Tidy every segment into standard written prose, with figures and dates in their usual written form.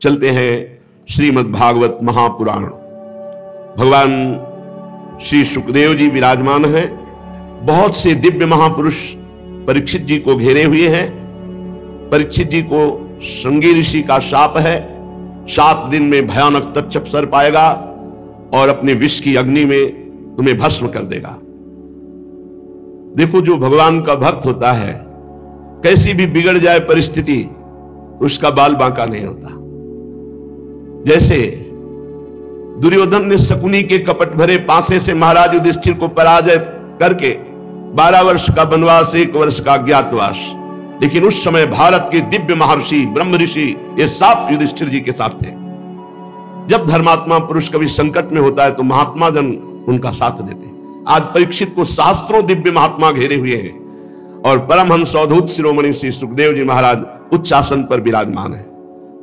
चलते हैं श्रीमद् भागवत महापुराण। भगवान श्री सुखदेव जी विराजमान हैं। बहुत से दिव्य महापुरुष परीक्षित जी को घेरे हुए हैं। परीक्षित जी को श्रृंगी ऋषि का शाप है, 7 दिन में भयानक तक्षक सर्प आएगा और अपने विष की अग्नि में तुम्हें भस्म कर देगा। देखो, जो भगवान का भक्त होता है, कैसी भी बिगड़ जाए परिस्थिति, उसका बाल बांका नहीं होता। जैसे दुर्योधन ने शकुनी के कपट भरे पासे से महाराज युधिष्ठिर को पराजय करके 12 वर्ष का वनवास, 1 वर्ष का अज्ञातवास, लेकिन उस समय भारत के दिव्य महर्षि ब्रह्म ऋषि ये सब युधिष्ठिर जी के साथ थे। जब धर्मात्मा पुरुष कभी संकट में होता है तो महात्मा जन उनका साथ देते हैं। आज परीक्षित को शास्त्रों दिव्य महात्मा घेरे हुए हैं और परमहंस अवधूत शिरोमणि श्री सुखदेव जी महाराज उच्च आसन पर विराजमान है।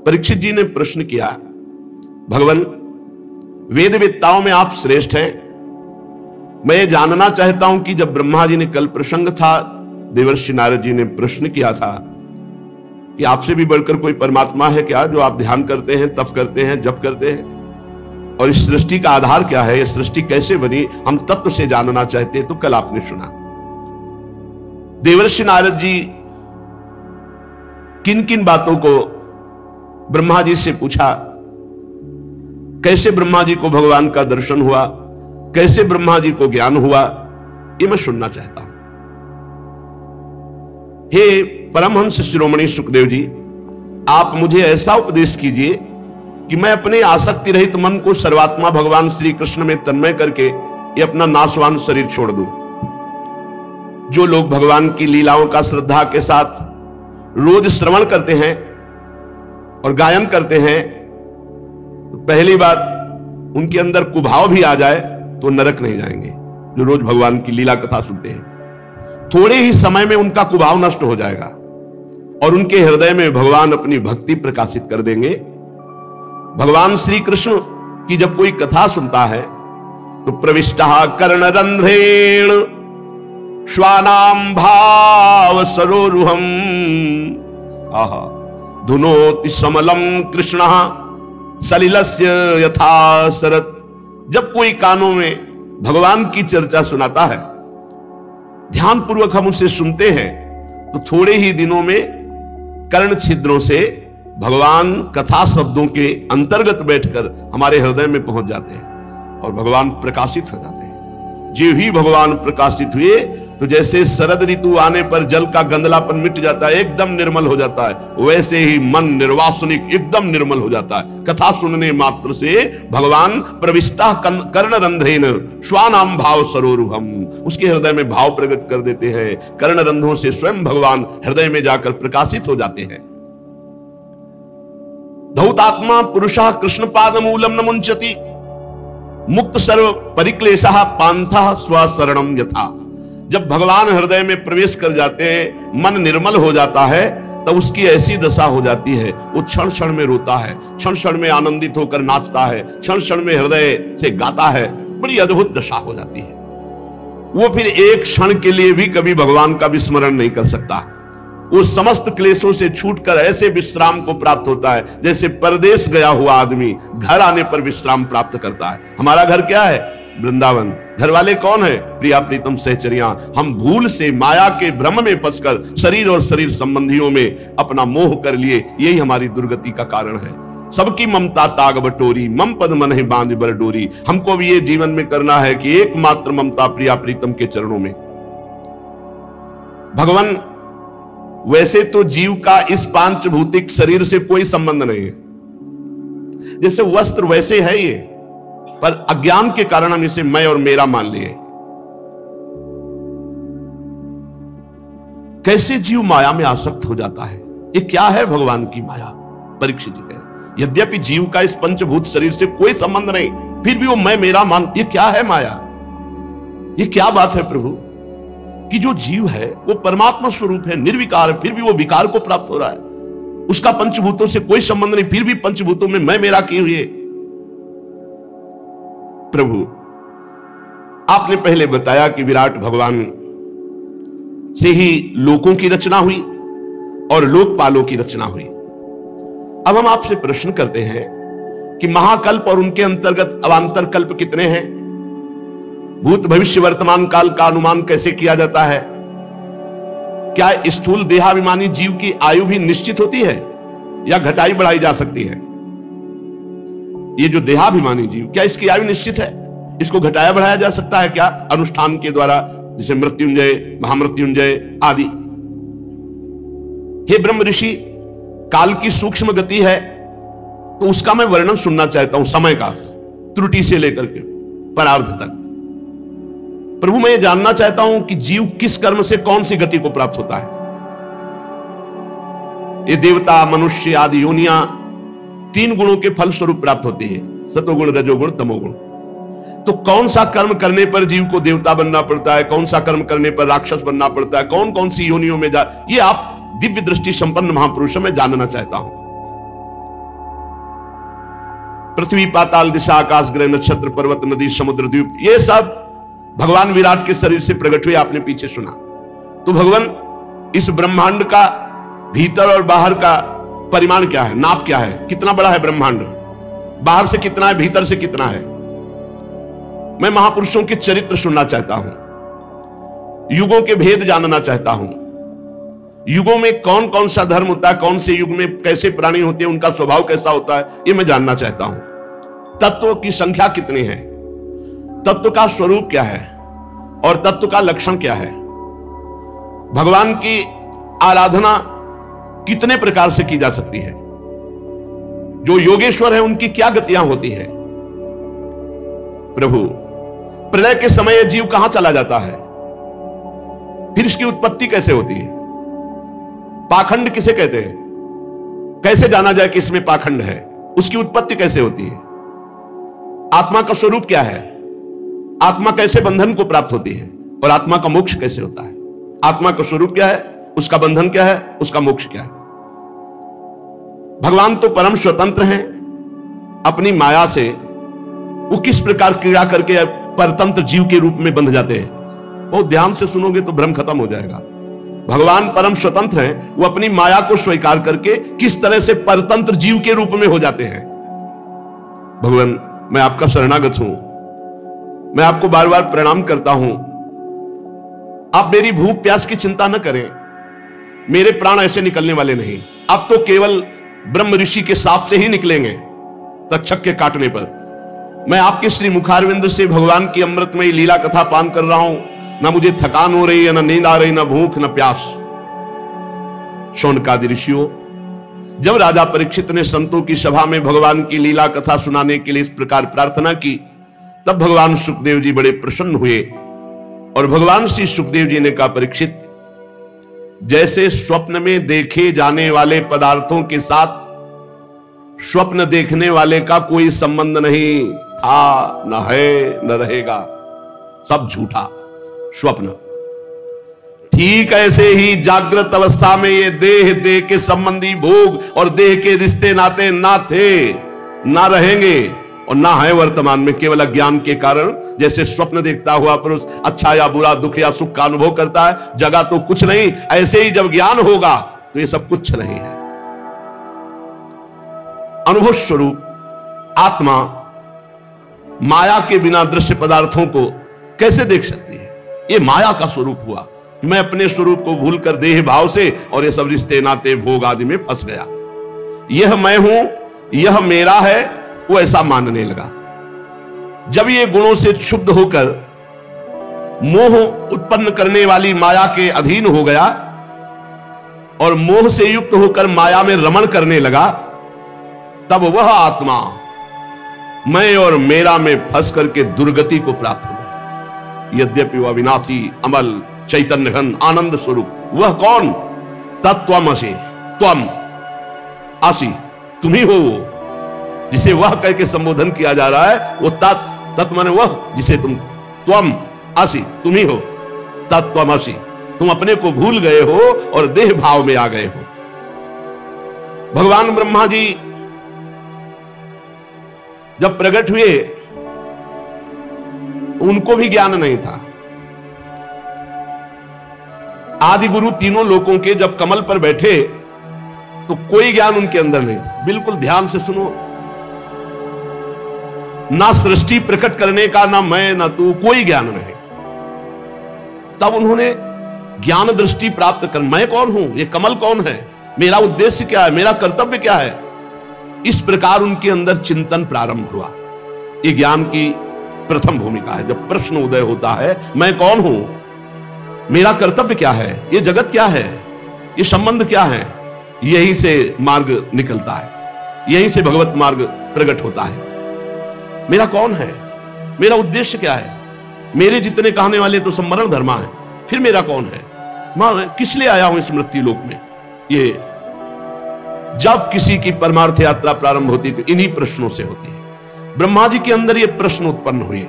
परीक्षित जी ने प्रश्न किया, भगवान, वेद वेत्ताओं में आप श्रेष्ठ हैं। मैं ये जानना चाहता हूं कि जब ब्रह्मा जी ने, कल प्रसंग था, देवर्षि नारद जी ने प्रश्न किया था कि आपसे भी बढ़कर कोई परमात्मा है क्या, जो आप ध्यान करते हैं, तप करते हैं, जप करते हैं, और इस सृष्टि का आधार क्या है, ये सृष्टि कैसे बनी, हम तत्व से जानना चाहते हैं। तो कल आपने सुना देवर्षि नारद जी किन किन बातों को ब्रह्मा जी से पूछा, कैसे ब्रह्मा जी को भगवान का दर्शन हुआ, कैसे ब्रह्मा जी को ज्ञान हुआ, ये मैं सुनना चाहता हूं। हे परमहंस शिरोमणि सुखदेव जी, आप मुझे ऐसा उपदेश कीजिए कि मैं अपने आसक्ति रहित मन को सर्वात्मा भगवान श्री कृष्ण में तन्मय करके ये अपना नाशवान शरीर छोड़ दूं। जो लोग भगवान की लीलाओं का श्रद्धा के साथ रोज श्रवण करते हैं और गायन करते हैं, तो पहली बात, उनके अंदर कुभाव भी आ जाए तो नरक नहीं जाएंगे। जो रोज भगवान की लीला कथा सुनते हैं, थोड़े ही समय में उनका कुभाव नष्ट हो जाएगा और उनके हृदय में भगवान अपनी भक्ति प्रकाशित कर देंगे। भगवान श्री कृष्ण की जब कोई कथा सुनता है तो प्रविष्टः कर्णरंध्रेण श्वानां भाव सरोरुहम आहा धुनोति समलम कृष्णः सलिलस्य यथा शरत। जब कोई कानों में भगवान की चर्चा सुनाता है, ध्यान पूर्वक हम उसे सुनते हैं, तो थोड़े ही दिनों में कर्ण छिद्रों से भगवान कथा शब्दों के अंतर्गत बैठकर हमारे हृदय में पहुंच जाते हैं और भगवान प्रकाशित हो जाते हैं। जो ही भगवान प्रकाशित हुए तो जैसे शरद ऋतु आने पर जल का गंदलापन मिट जाता है, एकदम निर्मल हो जाता है, वैसे ही मन निर्वासनिक एकदम निर्मल हो जाता है। कथा सुनने मात्र से भगवान प्रविष्टः कर्णरंध्रेण श्वानां भाव सरोरुहम, उसके हृदय में भाव प्रकट कर देते हैं। कर्णरंध्रों से स्वयं भगवान हृदय में जाकर प्रकाशित हो जाते हैं। धौतात्मा पुरुषः कृष्ण पाद मूलम न मुंचति, मुक्त सर्व परिक्लेशः पांथः स्वशरणम यथा। जब भगवान हृदय में प्रवेश कर जाते हैं, मन निर्मल हो जाता है, तब उसकी ऐसी दशा हो जाती है, वो क्षण क्षण में रोता है, क्षण क्षण में आनंदित होकर नाचता है, क्षण क्षण में हृदय से गाता है। बड़ी अद्भुत दशा हो जाती है। वो फिर एक क्षण के लिए भी कभी भगवान का विस्मरण नहीं कर सकता। वो समस्त क्लेशों से छूटकर ऐसे विश्राम को प्राप्त होता है जैसे परदेश गया हुआ आदमी घर आने पर विश्राम प्राप्त करता है। हमारा घर क्या है? वृंदावन। घर वाले कौन है? प्रिया प्रीतम सहचरियां। हम भूल से माया के भ्रम में फंसकर शरीर और शरीर संबंधियों में अपना मोह कर लिए, यही हमारी दुर्गति का कारण है। सबकी ममता ताग बटोरी, मम पद मन है बांध बर डोरी। हमको भी ये जीवन में करना है कि एकमात्र ममता प्रिया प्रीतम के चरणों में। भगवान, वैसे तो जीव का इस पांचभौतिक शरीर से कोई संबंध नहीं है, जैसे वस्त्र वैसे है ये, पर अज्ञान के कारण हम इसे मैं और मेरा मान लिए। कैसे जीव माया में आसक्त हो जाता है, ये क्या है भगवान की माया? परीक्षित जी कह रहे, यद्यपि जीव का इस पंचभूत शरीर से कोई संबंध नहीं, फिर भी वो मैं मेरा मान, ये क्या है माया? ये क्या बात है प्रभु कि जो जीव है वो परमात्मा स्वरूप है, निर्विकार है, फिर भी वो विकार को प्राप्त हो रहा है। उसका पंचभूतों से कोई संबंध नहीं, फिर भी पंचभूतों में मैं मेरा किए हुए। प्रभु, आपने पहले बताया कि विराट भगवान से ही लोकों की रचना हुई और लोकपालों की रचना हुई। अब हम आपसे प्रश्न करते हैं कि महाकल्प और उनके अंतर्गत अवांतर कल्प कितने हैं? भूत भविष्य वर्तमान काल का अनुमान कैसे किया जाता है? क्या स्थूल देहाभिमानी जीव की आयु भी निश्चित होती है या घटाई बढ़ाई जा सकती है? ये जो देहाभिमानी जीव, क्या इसकी आयु निश्चित है? इसको घटाया बढ़ाया जा सकता है क्या अनुष्ठान के द्वारा, जैसे मृत्युंजय, महामृत्युंजय आदि? हे ब्रह्म ऋषि, काल की सूक्ष्म गति है तो उसका मैं वर्णन सुनना चाहता हूं, समय का, त्रुटि से लेकर के परार्ध तक। प्रभु, मैं ये जानना चाहता हूं कि जीव किस कर्म से कौन सी गति को प्राप्त होता है। ये देवता, मनुष्य आदि योनियां 3 गुणों के फल स्वरूप प्राप्त होती है, सतोगुण, रजोगुण, तमोगुण। तो कौन सा कर्म करने पर जीव को देवता बनना पड़ता है, कौन सा कर्म करने पर राक्षस बनना पड़ता है, कौन कौन सी योनियों में ये आप दिव्य दृष्टि संपन्न महापुरुषों में जानना चाहता हूं। पृथ्वी, पाताल, दिशा, आकाश, ग्रह, नक्षत्र, पर्वत, नदी, समुद्र, द्वीप, ये सब भगवान विराट के शरीर से प्रकट हुए, आपने पीछे सुना। तो भगवान, इस ब्रह्मांड का भीतर और बाहर का परिमाण क्या है, नाप क्या है? कितना बड़ा है ब्रह्मांड? बाहर से कितना है, भीतर से कितना है? मैं महापुरुषों के चरित्र सुनना चाहता हूं, युगों के भेद जानना चाहता हूं। युगों में कौन कौन सा धर्म होता है, कौन से युग में कैसे प्राणी होते हैं, उनका स्वभाव कैसा होता है, यह मैं जानना चाहता हूं। तत्व की संख्या कितनी है, तत्व का स्वरूप क्या है और तत्व का लक्षण क्या है? भगवान की आराधना कितने प्रकार से की जा सकती है? जो योगेश्वर है उनकी क्या गतियां होती हैं? प्रभु, प्रलय के समय जीव कहां चला जाता है, फिर इसकी उत्पत्ति कैसे होती है? पाखंड किसे कहते हैं? कैसे जाना जाए कि इसमें पाखंड है? उसकी उत्पत्ति कैसे होती है? आत्मा का स्वरूप क्या है? आत्मा कैसे बंधन को प्राप्त होती है और आत्मा का मोक्ष कैसे होता है? आत्मा का स्वरूप क्या है, उसका बंधन क्या है, उसका मोक्ष क्या है? भगवान तो परम स्वतंत्र हैं, अपनी माया से वो किस प्रकार क्रीड़ा करके परतंत्र जीव के रूप में बंध जाते हैं? बहुत ध्यान से सुनोगे तो भ्रम खत्म हो जाएगा। भगवान परम स्वतंत्र हैं, वो अपनी माया को स्वीकार करके किस तरह से परतंत्र जीव के रूप में हो जाते हैं। भगवान, मैं आपका शरणागत हूं, मैं आपको बार बार प्रणाम करता हूं। आप मेरी भूख प्यास की चिंता न करें, मेरे प्राण ऐसे निकलने वाले नहीं। अब तो केवल ब्रह्म ऋषि के साप से ही निकलेंगे, तक्षक के काटने पर। मैं आपके श्री मुखारविंद से भगवान की अमृतमयी लीला कथा पान कर रहा हूं, ना मुझे थकान हो रही है, ना नींद आ रही, ना भूख, ना प्यास। शौनकादि ऋषियों, जब राजा परीक्षित ने संतों की सभा में भगवान की लीला कथा सुनाने के लिए इस प्रकार प्रार्थना की, तब भगवान सुखदेव जी बड़े प्रसन्न हुए और भगवान श्री सुखदेव जी ने कहा, परीक्षित, जैसे स्वप्न में देखे जाने वाले पदार्थों के साथ स्वप्न देखने वाले का कोई संबंध नहीं था, न है, न रहेगा, सब झूठा स्वप्न। ठीक ऐसे ही जागृत अवस्था में ये देह के संबंधी भोग और देह के रिश्ते नाते ना थे, ना रहेंगे और ना है वर्तमान में। केवल अज्ञान के कारण जैसे स्वप्न देखता हुआ पुरुष अच्छा या बुरा, दुख या सुख का अनुभव करता है, जगह तो कुछ नहीं, ऐसे ही जब ज्ञान होगा तो ये सब कुछ नहीं है। अनुभव स्वरूप आत्मा माया के बिना दृश्य पदार्थों को कैसे देख सकती है? ये माया का स्वरूप हुआ। मैं अपने स्वरूप को भूलकर देह भाव से और ये सब रिश्ते नाते भोग आदि में फंस गया। यह मैं हूं, यह मेरा है, वो ऐसा मानने लगा। जब ये गुणों से क्षुब्ध होकर मोह उत्पन्न करने वाली माया के अधीन हो गया और मोह से युक्त होकर माया में रमण करने लगा, तब वह आत्मा मैं और मेरा में फंस करके दुर्गति को प्राप्त हो गया। यद्यपि वह विनाशी, अमल, चैतन्य घन, आनंद स्वरूप, वह कौन? तत्त्वमसि, त्वम असि, तुम ही हो वो जिसे वह कह के संबोधन किया जा रहा है। वो तत् माने वह जिसे तुम, त्वम असि, तुम ही हो, तत्त्वमसि। तुम अपने को भूल गए हो और देह भाव में आ गए हो। भगवान ब्रह्मा जी जब प्रकट हुए, उनको भी ज्ञान नहीं था। आदि गुरु तीनों लोकों के जब कमल पर बैठे तो कोई ज्ञान उनके अंदर नहीं था। बिल्कुल ध्यान से सुनो, ना सृष्टि प्रकट करने का, ना मैं ना तू, कोई ज्ञान नहीं। तब उन्होंने ज्ञान दृष्टि प्राप्त कर, मैं कौन हूं, ये कमल कौन है, मेरा उद्देश्य क्या है, मेरा कर्तव्य क्या है, इस प्रकार उनके अंदर चिंतन प्रारंभ हुआ। ये ज्ञान की प्रथम भूमिका है। जब प्रश्न उदय होता है, मैं कौन हूं, मेरा कर्तव्य क्या है, ये जगत क्या है, ये संबंध क्या है, यहीं से मार्ग निकलता है, यहीं से भगवत मार्ग प्रकट होता है। मेरा कौन है, मेरा उद्देश्य क्या है, मेरे जितने कहने वाले तो सम्मरण धर्मा है, फिर मेरा कौन है, मैं किस लिए आया हूं इस मृत्यु लोक में। ये जब किसी की परमार्थ यात्रा प्रारंभ होती तो इन्हीं प्रश्नों से होती है। ब्रह्मा जी के अंदर ये प्रश्न उत्पन्न हुए।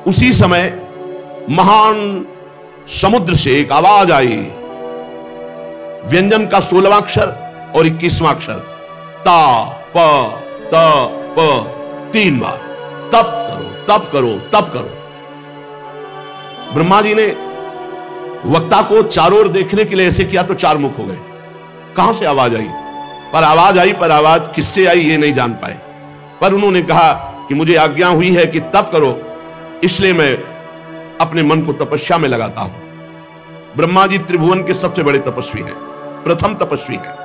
उसी समय महान समुद्र से एक आवाज आई, व्यंजन का 16वां अक्षर और 21वां अक्षर, ता प त प, 3 बार, तप करो तप करो तप करो। ब्रह्मा जी ने वक्ता को चारों ओर देखने के लिए ऐसे किया तो 4 मुख हो गए। कहां से आवाज आई, पर आवाज किससे आई ये नहीं जान पाए। पर उन्होंने कहा कि मुझे आज्ञा हुई है कि तप करो, इसलिए मैं अपने मन को तपस्या में लगाता हूं। ब्रह्मा जी त्रिभुवन के सबसे बड़े तपस्वी हैं, प्रथम तपस्वी हैं।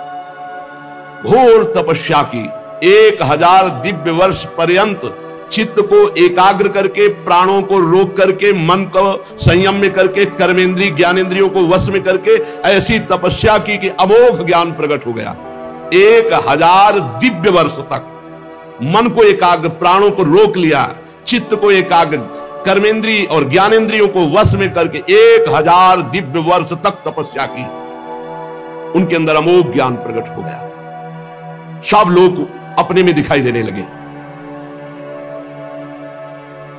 घोर तपस्या की 1000 दिव्य वर्ष पर्यंत चित्त को एकाग्र करके, प्राणों को रोक करके, मन को संयम में करके, कर्मेंद्रिय ज्ञानेंद्रियों को वश में करके ऐसी तपस्या की कि अमोघ ज्ञान प्रकट हो गया। 1000 दिव्य वर्ष तक मन को एकाग्र, प्राणों को रोक लिया, चित्त को एकाग्र, कर्मेंद्रिय और ज्ञानेंद्रियों को वश में करके 1000 दिव्य वर्ष तक तपस्या की। उनके अंदर अमोघ ज्ञान प्रकट हो गया। सब लोग अपने में दिखाई देने लगे।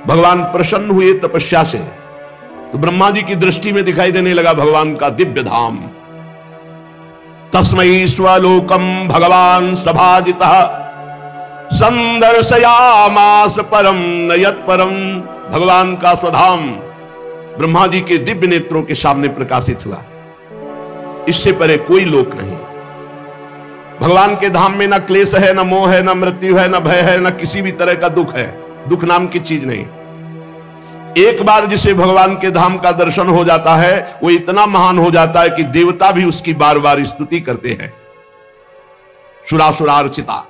भगवान प्रसन्न हुए तपस्या से, तो ब्रह्मा जी की दृष्टि में दिखाई देने लगा भगवान का दिव्य धाम। तस्मै स्वलोकम भगवान सभाजितः संदर्शयामास परम नयत परम। भगवान का स्वधाम ब्रह्मा जी के दिव्य नेत्रों के सामने प्रकाशित हुआ। इससे परे कोई लोक नहीं। भगवान के धाम में ना क्लेश है, ना मोह है, ना मृत्यु है, ना भय है, ना किसी भी तरह का दुख है। दुख नाम की चीज नहीं। एक बार जिसे भगवान के धाम का दर्शन हो जाता है, वो इतना महान हो जाता है कि देवता भी उसकी बार बार स्तुति करते हैं। सुरासुरार्चिता।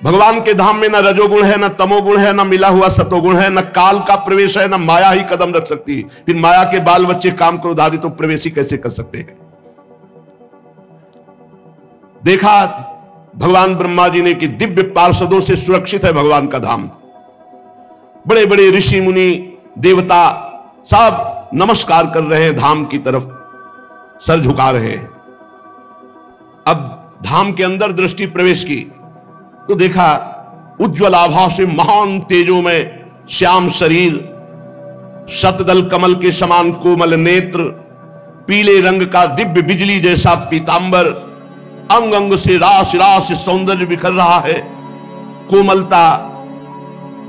भगवान के धाम में ना रजोगुण है, ना तमोगुण है, ना मिला हुआ सतोगुण है, ना काल का प्रवेश है, ना माया ही कदम रख सकती है। फिर माया के बाल बच्चे काम क्रोध आदि तो प्रवेश ही कैसे कर सकते हैं। देखा भगवान ब्रह्मा जी ने कि दिव्य पार्षदों से सुरक्षित है भगवान का धाम। बड़े बड़े ऋषि मुनि देवता सब नमस्कार कर रहे हैं, धाम की तरफ सर झुका रहे हैं। अब धाम के अंदर दृष्टि प्रवेश की तो देखा उज्ज्वल आभा से महान तेजों में श्याम शरीर, शतदल कमल के समान कोमल नेत्र, पीले रंग का दिव्य बिजली जैसा पीतांबर, अंग अंग से रास रास सौंदर्य बिखर रहा है। कोमलता,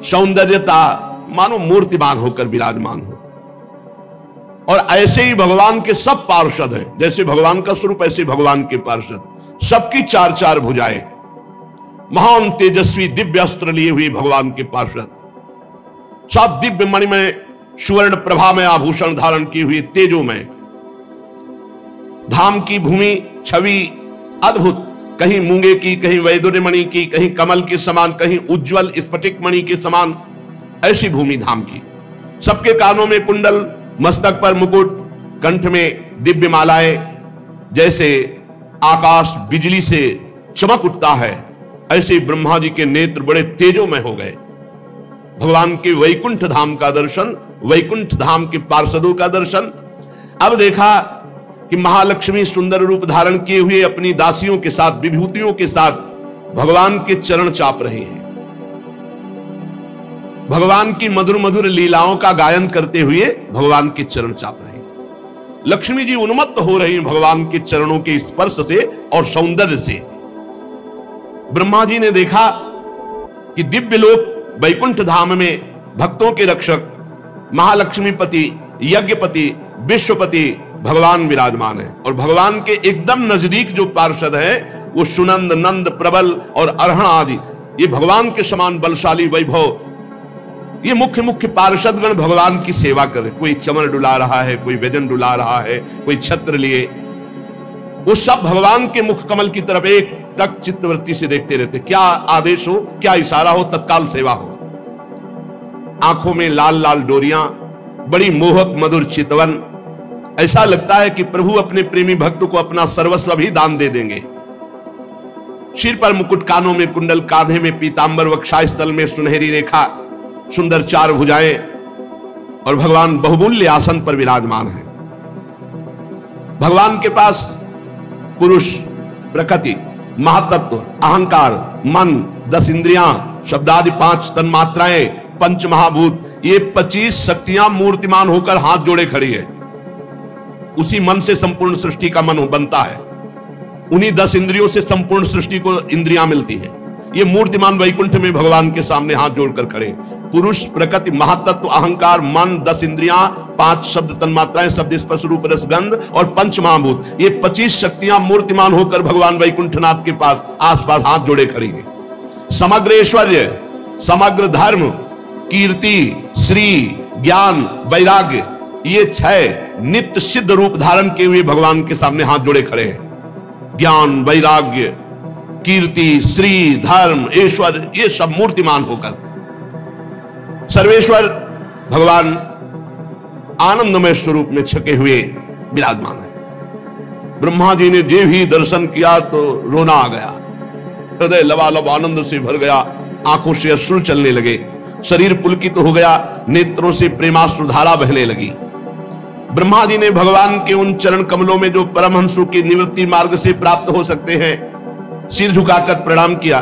सौंदर्यता, मानो मूर्तिमान होकर विराजमान हो। और ऐसे ही भगवान के सब पार्षद हैं। जैसे भगवान का स्वरूप ऐसे भगवान के पार्षद, सबकी 4-4 भुजाएं, महान तेजस्वी दिव्य अस्त्र लिए हुए भगवान के पार्षद, सब दिव्य मणि में सुवर्ण प्रभा में आभूषण धारण किए हुए तेजों में। धाम की भूमि छवि अद्भुत, कहीं मूंगे की, कहीं वैदुर्य मणि की, कहीं कमल के समान, कहीं उज्जवल स्फटिक मणि के समान, ऐसी भूमि धाम की। सबके कानों में कुंडल, मस्तक पर मुकुट, कंठ में दिव्य मालाएं, जैसे आकाश बिजली से चमक उठता है, ऐसे ब्रह्मा जी के नेत्र बड़े तेजों में हो गए। भगवान के वैकुंठ धाम का दर्शन, वैकुंठ धाम के पार्षदों का दर्शन। अब देखा कि महालक्ष्मी सुंदर रूप धारण किए हुए अपनी दासियों के साथ, विभूतियों के साथ भगवान के चरण चाप रहे हैं। भगवान की मधुर मधुर लीलाओं का गायन करते हुए भगवान के चरण चाप रहे हैं। लक्ष्मी जी उन्मत्त हो रही हैं भगवान के चरणों के स्पर्श से और सौंदर्य से। ब्रह्मा जी ने देखा कि दिव्य लोक वैकुंठ धाम में भक्तों के रक्षक महालक्ष्मीपति, यज्ञपति, विश्वपति, भगवान विराजमान है। और भगवान के एकदम नजदीक जो पार्षद है वो सुनंद, नंद, प्रबल और अरहण आदि, ये भगवान के समान बलशाली, वैभव, ये मुख्य मुख्य पार्षदगण भगवान की सेवा करे। कोई चमर डुला रहा है, कोई व्यजन डुला रहा है, कोई छत्र लिए, वो सब भगवान के मुख कमल की तरफ एक टक चित्तवृत्ति से देखते रहते। क्या आदेश हो, क्या इशारा हो, तत्काल सेवा हो। आंखों में लाल लाल डोरियां, बड़ी मोहक मधुर चितवन, ऐसा लगता है कि प्रभु अपने प्रेमी भक्त को अपना सर्वस्व भी दान दे देंगे। सिर पर मुकुट, कानों में कुंडल, कांधे में पीतांबर, वक्षस्थल में सुनहरी रेखा, सुंदर चार भुजाएं, और भगवान बहुमूल्य आसन पर विराजमान है। भगवान के पास पुरुष, प्रकृति, महातत्व, अहंकार, मन, 10 इंद्रियां, शब्दादि 5 तन्मात्राएं, पंच महाभूत, ये 25 शक्तियां मूर्तिमान होकर हाथ जोड़े खड़ी है। उसी मन से संपूर्ण सृष्टि का मन बनता है। उन्हीं 10 इंद्रियों से संपूर्ण सृष्टि को इंद्रियां मिलती हैं। ये मूर्तिमान वैकुंठ में भगवान के सामने हाथ जोड़कर खड़े। पुरुष, प्रकृति, महातत्व, अहंकार, मन, 10 इंद्रियां, 5 शब्द तन्मात्राएं, शब्द स्पर्श रूप रस गंध और पंच महाभूत, ये 25 शक्तियां मूर्तिमान होकर भगवान वैकुंठनाथ के पास आसपास हाथ जोड़े खड़ी हैं। समग्र ऐश्वर्य, समग्र धर्म, कीर्ति, श्री, ज्ञान, वैराग्य, ये 6 नित्य सिद्ध रूप धारण किए हुए भगवान के सामने हाथ जोड़े खड़े हैं। ज्ञान, वैराग्य, कीर्ति, श्री, धर्म, ऐश्वर्य, ये सब मूर्तिमान होकर सर्वेश्वर भगवान आनंदमय स्वरूप में छके हुए विराजमान है। ब्रह्मा जी ने जे ही दर्शन किया तो रोना आ गया, हृदय लबालब आनंद से भर गया, आंखों से अश्रु चलने लगे, शरीर पुलकित हो गया, नेत्रों से प्रेमाश्रुधारा बहने लगी। ब्रह्मा जी ने भगवान के उन चरण कमलों में जो परमहंसों की निवृत्ति मार्ग से प्राप्त हो सकते हैं, सिर झुकाकर प्रणाम किया।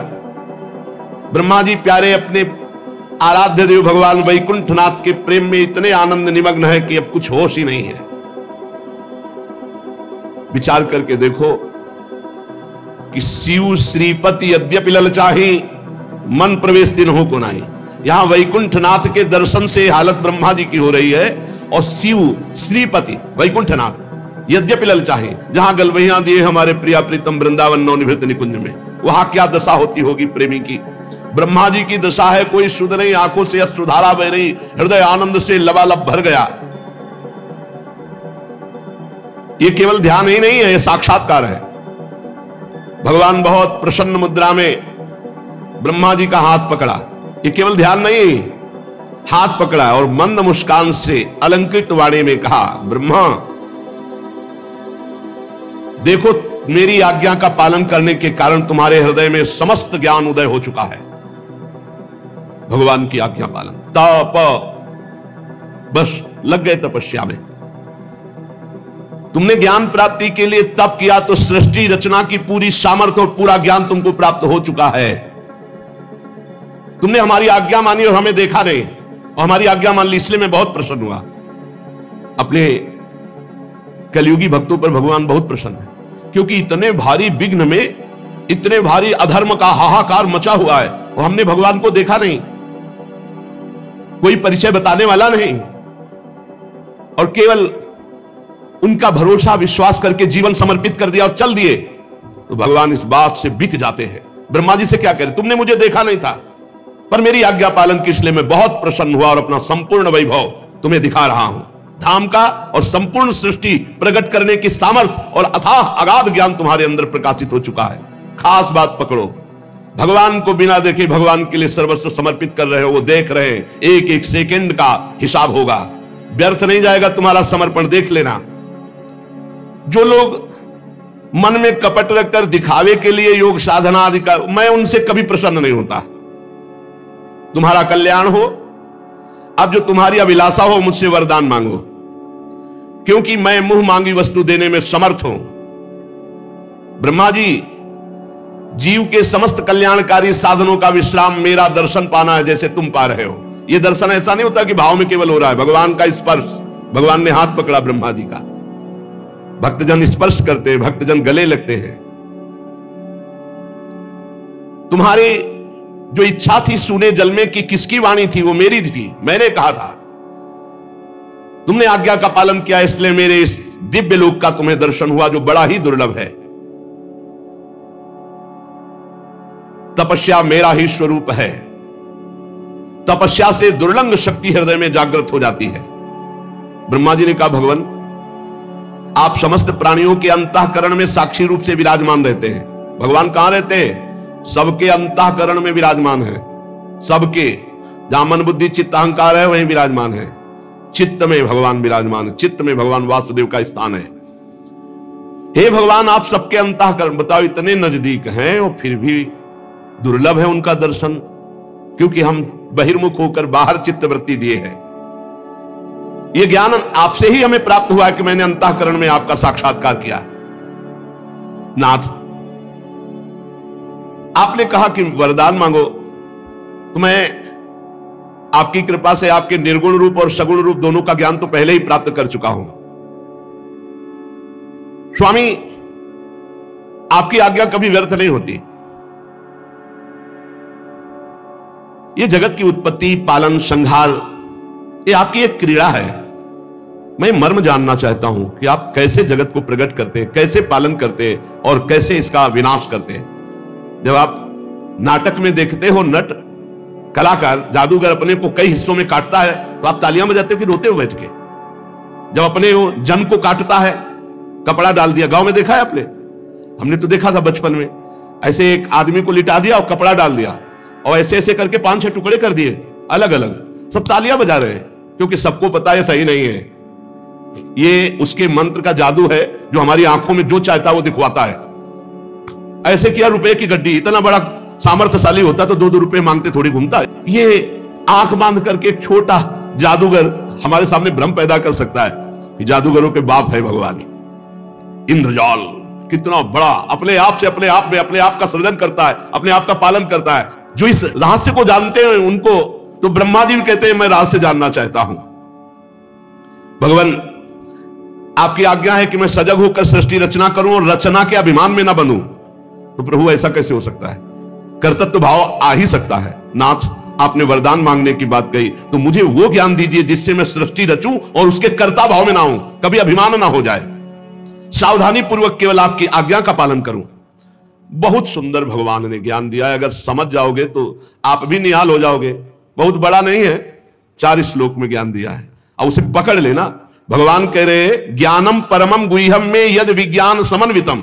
ब्रह्मा जी प्यारे अपने आराध्य देव भगवान वैकुंठनाथ के प्रेम में इतने आनंद निमग्न है कि अब कुछ होश ही नहीं है। विचार करके देखो कि शिव श्रीपति यद्यपि ललचाही, मन प्रवेश दिन हो को नहीं। यहां वैकुंठनाथ के दर्शन से हालत ब्रह्मा जी की हो रही है, और शिव श्रीपति वैकुंठनाथ यद्यपि ललचाही, जहां गलवहियां दिए हमारे प्रिया प्रीतम वृंदावन नवनिभृत निकुंज में, वहां क्या दशा होती होगी प्रेमी की। ब्रह्मा जी की दशा है, कोई शुद्ध नहीं, आंखों से अश्रुधारा बह रही, हृदय आनंद से लबालब भर गया। ये केवल ध्यान ही नहीं है, ये साक्षात्कार है। भगवान बहुत प्रसन्न मुद्रा में ब्रह्मा जी का हाथ पकड़ा, ये केवल ध्यान नहीं, हाथ पकड़ा और मंद मुस्कान से अलंकृत वाणी में कहा, ब्रह्मा देखो, मेरी आज्ञा का पालन करने के कारण तुम्हारे हृदय में समस्त ज्ञान उदय हो चुका है। भगवान की आज्ञा पालन, तप, बस लग गए तपस्या में। तुमने ज्ञान प्राप्ति के लिए तप किया तो सृष्टि रचना की पूरी सामर्थ्य और पूरा ज्ञान तुमको प्राप्त हो चुका है। तुमने हमारी आज्ञा मानी और हमें देखा नहीं, और हमारी आज्ञा मान ली, इसलिए मैं बहुत प्रसन्न हुआ। अपने कलयुगी भक्तों पर भगवान बहुत प्रसन्न है, क्योंकि इतने भारी विघ्न में, इतने भारी अधर्म का हाहाकार मचा हुआ है, और हमने भगवान को देखा नहीं, कोई परिचय बताने वाला नहीं, और केवल उनका भरोसा विश्वास करके जीवन समर्पित कर दिया और चल दिए, तो भगवान इस बात से बिक जाते हैं। ब्रह्मा जी से क्या करें, तुमने मुझे देखा नहीं था, पर मेरी आज्ञा पालन की, इसलिए मैं बहुत प्रसन्न हुआ और अपना संपूर्ण वैभव तुम्हें दिखा रहा हूं। धाम का और संपूर्ण सृष्टि प्रकट करने की सामर्थ्य और अथाह अगाध ज्ञान तुम्हारे अंदर प्रकाशित हो चुका है। खास बात पकड़ो, भगवान को बिना देखे भगवान के लिए सर्वस्व समर्पित कर रहे हो, वो देख रहे हैं, एक एक सेकंड का हिसाब होगा, व्यर्थ नहीं जाएगा तुम्हारा समर्पण, देख लेना। जो लोग मन में कपट रखकर दिखावे के लिए योग साधना आदि का, मैं उनसे कभी प्रसन्न नहीं होता। तुम्हारा कल्याण हो, अब जो तुम्हारी अभिलाषा हो मुझसे वरदान मांगो, क्योंकि मैं मुंह मांगी वस्तु देने में समर्थ हूं। ब्रह्मा जी, जीव के समस्त कल्याणकारी साधनों का विश्राम मेरा दर्शन पाना है, जैसे तुम पा रहे हो। यह दर्शन ऐसा नहीं होता कि भाव में केवल हो रहा है, भगवान का स्पर्श। भगवान ने हाथ पकड़ा ब्रह्मा जी का, भक्तजन स्पर्श करते हैं, भक्तजन गले लगते हैं। तुम्हारी जो इच्छा थी सूने जल में कि किसकी वाणी थी, वो मेरी थी, मैंने कहा था। तुमने आज्ञा का पालन किया, इसलिए मेरे इस दिव्य लोक का तुम्हें दर्शन हुआ जो बड़ा ही दुर्लभ है। तपस्या मेरा ही स्वरूप है। तपस्या से दुर्लंघ शक्ति हृदय में जागृत हो जाती है। ब्रह्मा जी ने कहा, भगवान आप समस्त प्राणियों के अंतःकरण में साक्षी रूप से विराजमान रहते हैं। भगवान कहां रहते हैं? सबके अंतःकरण में विराजमान है। सबके, जहां मन बुद्धि चित्त अहंकार है वहीं विराजमान है। चित्त में भगवान विराजमान है। चित्त में भगवान वासुदेव का स्थान है। हे भगवान आप सबके अंतःकरण, बताओ इतने नजदीक हैं और फिर भी दुर्लभ है उनका दर्शन, क्योंकि हम बहिर्मुख होकर बाहर चित्तवृत्ति दिए हैं। यह ज्ञान आपसे ही हमें प्राप्त हुआ है कि मैंने अंतःकरण में आपका साक्षात्कार किया। नाथ, आपने कहा कि वरदान मांगो, तो मैं आपकी कृपा से आपके निर्गुण रूप और सगुण रूप दोनों का ज्ञान तो पहले ही प्राप्त कर चुका हूं। स्वामी, आपकी आज्ञा कभी व्यर्थ नहीं होती। ये जगत की उत्पत्ति, पालन, संहार, ये आपकी एक क्रीड़ा है। मैं मर्म जानना चाहता हूं कि आप कैसे जगत को प्रकट करते हैं, कैसे पालन करते हैं और कैसे इसका विनाश करते हैं। जब आप नाटक में देखते हो नट कलाकार जादूगर अपने को कई हिस्सों में काटता है तो आप तालियां बजाते हो कि रोते हो बैठ के? जब अपने जन को काटता है, कपड़ा डाल दिया, गांव में देखा है आपने? हमने तो देखा था बचपन में, ऐसे एक आदमी को लिटा दिया और कपड़ा डाल दिया और ऐसे ऐसे करके 5-6 टुकड़े कर दिए अलग अलग, सब तालियां बजा रहे हैं क्योंकि सबको पता है सही नहीं है। ये उसके मंत्र का जादू है जो हमारी आंखों में जो चाहता है वो दिखवाता है। ऐसे किया, रुपए की गड्डी, इतना बड़ा सामर्थ्यशाली होता तो 2-2 रुपए मांगते थोड़ी घूमता है। ये आंख बांध करके एक छोटा जादूगर हमारे सामने भ्रम पैदा कर सकता है कि जादूगरों के बाप है भगवान। इंद्रजाल कितना बड़ा, अपने आप से अपने आप में अपने आप का सृजन करता है, अपने आप का पालन करता है। जो इस रहस्य को जानते हैं उनको तो ब्रह्मा जी भी कहते हैं मैं रहस्य जानना चाहता हूं। भगवान, आपकी आज्ञा है कि मैं सजग होकर सृष्टि रचना करूं और रचना के अभिमान में ना बनूं। तो प्रभु ऐसा कैसे हो सकता है? कर्तृत्व भाव आ ही सकता है। नाथ, आपने वरदान मांगने की बात कही तो मुझे वो ज्ञान दीजिए जिससे मैं सृष्टि रचूं और उसके कर्ता भाव में ना हूं, कभी अभिमान ना हो जाए, सावधानी पूर्वक केवल आपकी आज्ञा का पालन करूं। बहुत सुंदर भगवान ने ज्ञान दिया है। अगर समझ जाओगे तो आप भी निहाल हो जाओगे। बहुत बड़ा नहीं है, 4 श्लोक में ज्ञान दिया है, अब उसे पकड़ लेना। भगवान कह रहे ज्ञानम परमम गुह्यम में यद विज्ञान समन्वितम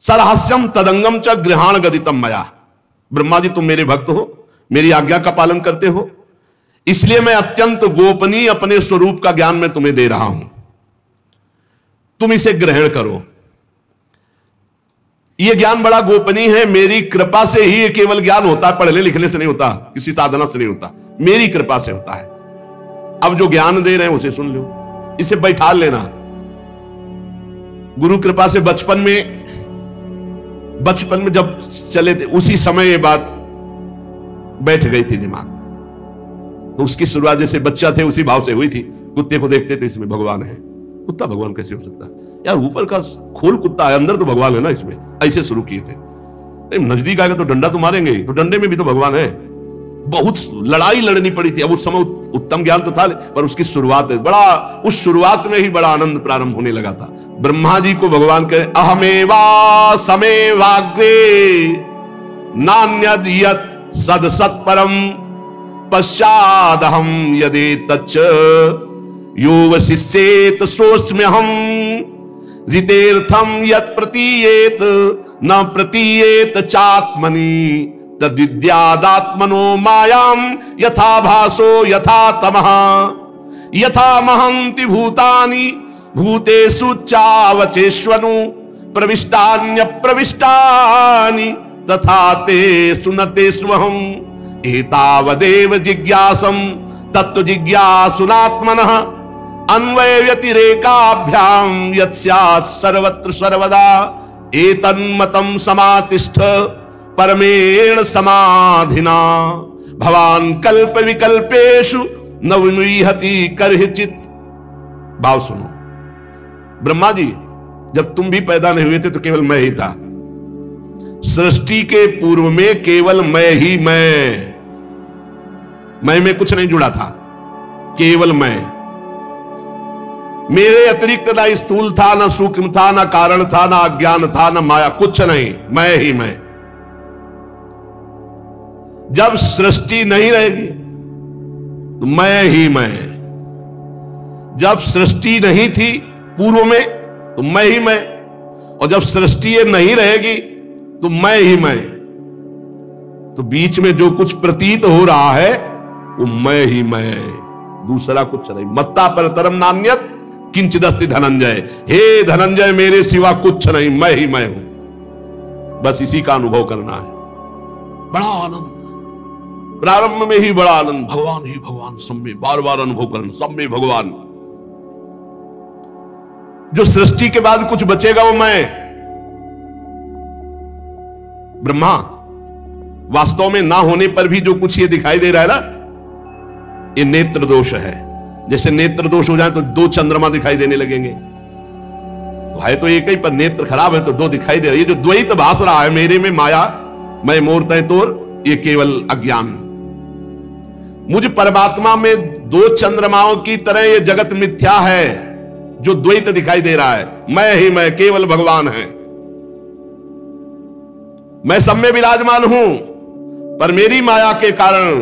सरहस्यम तदंगम च गृहाण गदितम मया। ब्रह्मा जी, तुम मेरे भक्त हो, मेरी आज्ञा का पालन करते हो, इसलिए मैं अत्यंत गोपनीय अपने स्वरूप का ज्ञान मैं तुम्हें दे रहा हूं, तुम इसे ग्रहण करो। यह ज्ञान बड़ा गोपनीय है, मेरी कृपा से ही यह केवल ज्ञान होता है, पढ़ने लिखने से नहीं होता, किसी साधना से नहीं होता, मेरी कृपा से होता है। अब जो ज्ञान दे रहे हैं उसे सुन लो, इसे बैठा लेना। गुरु कृपा से बचपन में जब चले थे उसी समय ये बात बैठ गई थी दिमाग में। तो उसकी शुरुआत जैसे बच्चा थे उसी भाव से हुई थी। कुत्ते को देखते थे इसमें भगवान है, कुत्ता भगवान कैसे हो सकता है यार? ऊपर का खोल कुत्ता है, अंदर तो भगवान है ना इसमें। ऐसे शुरू किए थे। नजदीक आएगा तो डंडा तो मारेंगे, तो डंडे में भी तो भगवान है। बहुत लड़ाई लड़नी पड़ी थी। अब उस समय उत्तम ज्ञान तो था, पर उसकी शुरुआत बड़ा, उस शुरुआत में ही बड़ा आनंद प्रारंभ होने लगा था। ब्रह्मा जी को भगवान कहे अहमेवा समेवाग्रे नान्यद यत् सद सत्परम पश्चादहम यदि तच्च योग शिष्येत सोच्म्यहम ऋतेर्थम यत् प्रतीयेत न प्रतीयेत चात्मनि तद्विद्यादात्मनो मायाम यथा भासो यथा तमः यथा महन्ति भूतानि भूतेषु चावचेष्वनु प्रविष्टान्य प्रविष्टानि तथा ते सुनतेष्वहम् एतावदेव जिज्ञासं तत्व जिज्ञासुनात्मनः अन्वय व्यतिरेकाभ्याम यत् स्यात् सर्वत्र सर्वदा एतन्मतं समातिष्ठ परमेण समाधिना भवान कल्प विकल्पेषु न विमुह्यति करहिचित्। भाव सुनो, ब्रह्मा जी जब तुम भी पैदा नहीं हुए थे तो केवल मैं ही था। सृष्टि के पूर्व में केवल मैं ही मैं में कुछ नहीं जुड़ा था, केवल मैं। मेरे अतिरिक्त ना स्थूल था, ना सूक्ष्म था, ना कारण था, ना अज्ञान था, ना माया, कुछ नहीं, मैं ही मैं। जब सृष्टि नहीं रहेगी तो मैं ही मैं। जब सृष्टि नहीं थी पूर्व में तो मैं ही मैं, और जब सृष्टि नहीं रहेगी तो मैं ही मैं। तो बीच में जो कुछ प्रतीत हो रहा है वो मैं ही मैं, दूसरा कुछ नहीं। मत्ता परतरम नान्यत किंचिदस्ति धनंजय। हे धनंजय, मेरे सिवा कुछ नहीं, मैं ही मैं हूं। बस इसी का अनुभव करना है। बड़ा आनंद, प्रारंभ में ही बड़ा आनंद, भगवान ही भगवान, सब में बार बार अनुभव करना, सब में भगवान। जो सृष्टि के बाद कुछ बचेगा वो मैं। ब्रह्मा वास्तव में ना होने पर भी जो कुछ ये दिखाई दे रहा है ना, ये नेत्र दोष है। जैसे नेत्र दोष हो जाए तो दो चंद्रमा दिखाई देने लगेंगे, तो है तो एक ही, पर नेत्र खराब है तो दो दिखाई दे रहा है। ये जो द्वैत भास रहा है, मेरे में माया, मैं मोर तय तोर, ये केवल अज्ञान। मुझ परमात्मा में दो चंद्रमाओं की तरह ये जगत मिथ्या है, जो द्वैत दिखाई दे रहा है। मैं ही मैं, केवल भगवान है। मैं सब में विराजमान हूं, पर मेरी माया के कारण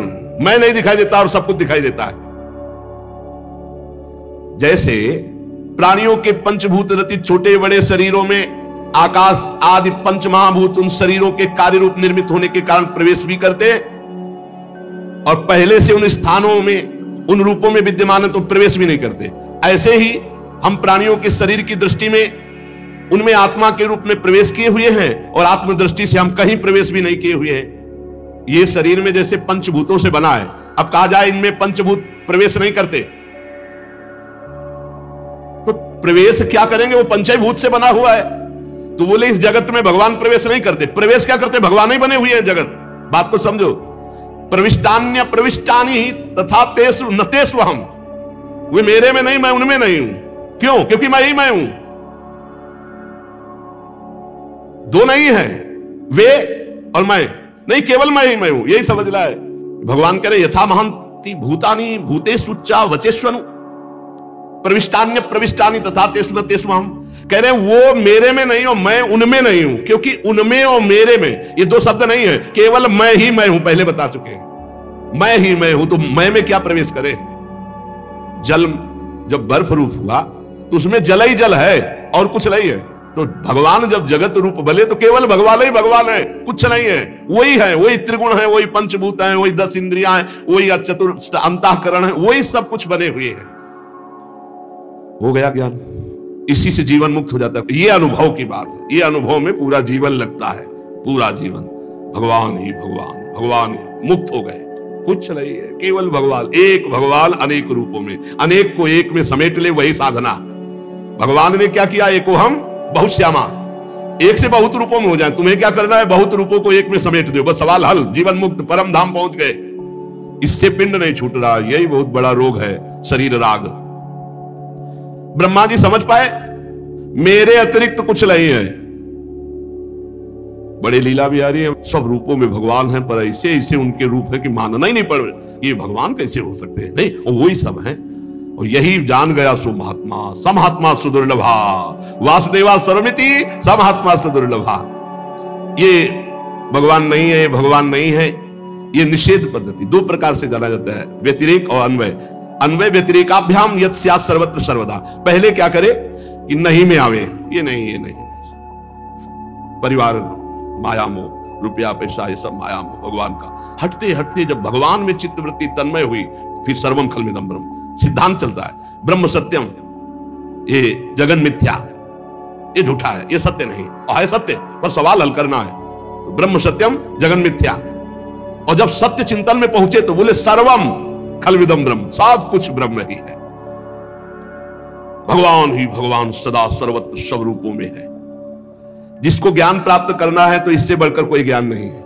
मैं नहीं दिखाई देता और सब कुछ दिखाई देता है। जैसे प्राणियों के पंचभूत रचित छोटे बड़े शरीरों में आकाश आदि पंच महाभूत उन शरीरों के कार्य रूप निर्मित होने के कारण प्रवेश भी करते हैं, और पहले से उन स्थानों में उन रूपों में विद्यमान है तो प्रवेश भी नहीं करते। ऐसे ही हम प्राणियों के शरीर की दृष्टि में उनमें आत्मा के रूप में प्रवेश किए हुए हैं, और आत्मदृष्टि से हम कहीं प्रवेश भी नहीं किए हुए हैं। ये शरीर में जैसे पंचभूतों से बना है, अब कहा जाए इनमें पंचभूत प्रवेश नहीं करते, तो प्रवेश क्या करेंगे? वो पंचभूत से बना हुआ है। तो बोले इस जगत में भगवान प्रवेश नहीं करते। प्रवेश क्या करते? भगवान ही बने हुए हैं जगत। बात तो समझो। प्रविष्टान्य प्रविष्टानि तथा तेषु न तेषु अहम्। वे मेरे में नहीं, मैं उनमें नहीं हूं। क्यों? क्योंकि मैं ही मैं हूं। दो नहीं है, वे और मैं नहीं, केवल मैं ही मैं हूं। यही समझ रहा है। भगवान कह रहे यथा महंति भूतानि भूतेषु च वचेष्वनु प्रविष्टान्य प्रविष्टानि तथा तेषु न तेषु अहम्। कह रहे वो मेरे में नहीं और मैं उनमें नहीं हूं, क्योंकि उनमें और मेरे में ये दो शब्द नहीं है, केवल मैं ही मैं हूं। पहले बता चुके हैं, मैं ही मैं हूं। तो मैं में क्या प्रवेश करे? जल जब बर्फ रूप हुआ तो उसमें जल ही जल है और कुछ नहीं है। तो भगवान जब जगत रूप बले तो केवल भगवान ही भगवान है, कुछ नहीं है। वही है, वही त्रिगुण है, वही पंचभूत है, वही 10 इंद्रियां हैं, वही चतुर्थ अंतःकरण है, वही सब कुछ बने हुए हैं। हो गया ज्ञान, इसी से जीवन मुक्त हो जाता है। ये अनुभव की बात है। ये अनुभव में पूरा जीवन लगता है, पूरा जीवन भगवान ही भगवान, भगवान ही। मुक्त हो गए, कुछ नहीं है, केवल भगवान। एक भगवान अनेक रूपों में, अनेक को एक में समेट ले, वही साधना। भगवान ने क्या किया? एको हम बहुश्यामा, एक से बहुत रूपों में हो जाए। तुम्हें क्या करना है? बहुत रूपों को एक में समेट दो, बस सवाल हल। जीवन मुक्त, परम धाम पहुंच गए। इससे पिंड नहीं छूट रहा। यही बहुत बड़ा रोग है, शरीर राग। ब्रह्मा जी समझ पाए मेरे अतिरिक्त कुछ नहीं है। बड़े लीला बिहारी है, सब रूपों में भगवान है, पर ऐसे ऐसे उनके रूप है कि मानना ही नहीं पड़, ये भगवान कैसे हो सकते हैं? नहीं, वही सब है। और यही जान गया सो महात्मा, समहात्मा सुदुर्लभा, वासुदेवा सर्वमिति समहात्मा सुदुर्लभा। ये भगवान नहीं है, भगवान नहीं है, ये निषेध पद्धति। दो प्रकार से जाना जाता है, व्यतिरेक और अन्वय। अन्वय व्यतिरेकाभ्याम यत् स्यात् सर्वत्र सर्वदा। पहले क्या करे कि नहीं में आवे, ये नहीं, ये नहीं। परिवार, माया मोह, रुपया पैसा, ये सब माया मोह भगवान का। हटते हटते जब भगवान में चित्तवृत्ति तन्मय हुई, फिर सर्वम खल्विदम ब्रह्म सिद्धांत चलता है। ब्रह्म सत्यम, ये जगन मिथ्या, ये झूठा है, ये सत्य नहीं। और है सत्य, पर सवाल हल करना है। तो ब्रह्म सत्यम जगन मिथ्या। और जब सत्य चिंतन में पहुंचे तो बोले सर्वम खल्विदम ब्रह्म, सब कुछ ब्रह्म ही है। भगवान ही भगवान सदा सर्वत्र सब रूपों में है। जिसको ज्ञान प्राप्त करना है तो इससे बढ़कर कोई ज्ञान नहीं है।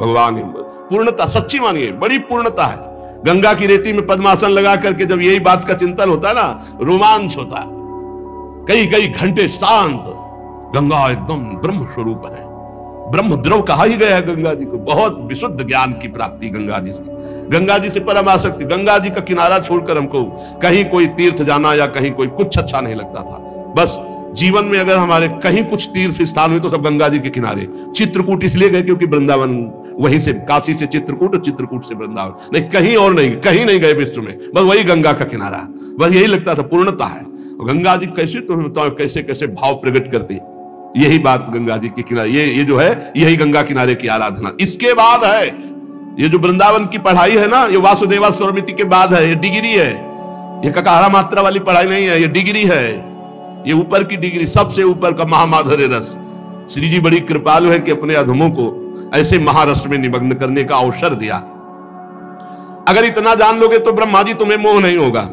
भगवान ही पूर्णता, सच्ची मानिए, बड़ी पूर्णता है। गंगा की रेती में पद्मासन लगा करके जब यही बात का चिंतन होता है ना, रोमांच होता है। कई कई घंटे शांत। गंगा एकदम ब्रह्म स्वरूप है। ब्रह्म द्रव कहा ही गया है गंगा जी को। बहुत विशुद्ध ज्ञान की प्राप्ति गंगा जी से। गंगा जी से परम आसक्ति, गंगा जी का किनारा छोड़कर हमको कहीं कोई तीर्थ जाना या कहीं कोई कुछ अच्छा नहीं लगता था। बस जीवन में अगर हमारे कहीं कुछ तीर्थ स्थान हुए तो सब गंगा जी के किनारे। चित्रकूट इसलिए गए क्योंकि वृंदावन वहीं से, काशी से चित्रकूट और चित्रकूट से वृंदावन, नहीं कहीं और नहीं, कहीं नहीं गए विश्व में, बस वही गंगा का किनारा। बस यही लगता था पूर्णता है। गंगा जी कैसे, तुम्हें बताओ कैसे कैसे भाव प्रकट करते, यही बात गंगा जी के किनारे, ये जो है यही गंगा किनारे की आराधना। इसके बाद है ये जो वृंदावन की पढ़ाई है ना, ये वासुदेवा स्वरमिति के बाद है, ये डिग्री है, ये ककारा मात्रा वाली पढ़ाई नहीं है, ये डिग्री है, ये ऊपर की डिग्री, सबसे ऊपर का महामाधुर्य रस। श्री जी बड़ी कृपालु है कि अपने अधमों को ऐसे महारस में निमग्न करने का अवसर दिया। अगर इतना जान लोगे तो ब्रह्मा जी तुम्हें मोह नहीं होगा।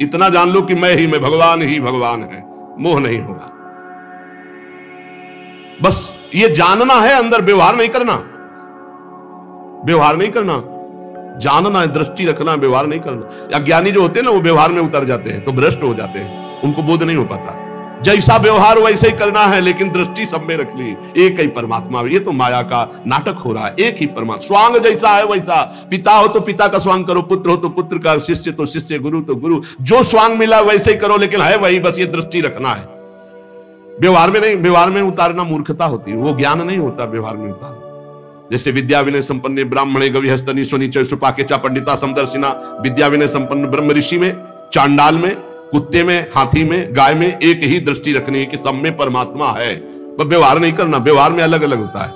इतना जान लो कि मैं ही मैं, भगवान ही भगवान है, मोह नहीं होगा। बस ये जानना है, अंदर व्यवहार नहीं करना, व्यवहार नहीं करना, जानना है, दृष्टि रखना, व्यवहार नहीं करना। अज्ञानी जो होते हैं ना वो व्यवहार में उतर जाते हैं तो भ्रष्ट हो जाते हैं, उनको बोध नहीं हो पाता। जैसा व्यवहार वैसे ही करना है, लेकिन दृष्टि सब में रख ली, एक ही परमात्मा। ये तो माया का नाटक हो रहा है, एक ही परमात्मा। स्वांग जैसा है वैसा, पिता हो तो पिता का स्वांग करो, पुत्र हो तो पुत्र का, शिष्य तो शिष्य, गुरु तो गुरु, जो स्वांग मिला वैसे ही करो, लेकिन है वही, बस ये दृष्टि रखना है। व्यवहार में नहीं, व्यवहार में उतारना मूर्खता होती है, वो ज्ञान नहीं होता व्यवहार में उतारना। जैसे विद्या विनय संपन्न ब्राह्मणे गवि हस्तनी सोनी चुपाकेचा पंडिता समदर्शिना, विद्या विनय संपन्न ब्रह्म ऋषि में, चांडाल में, कुत्ते में, हाथी में, गाय में एक ही दृष्टि रखनी है कि सब में परमात्मा है, पर व्यवहार नहीं करना। व्यवहार में अलग अलग होता है।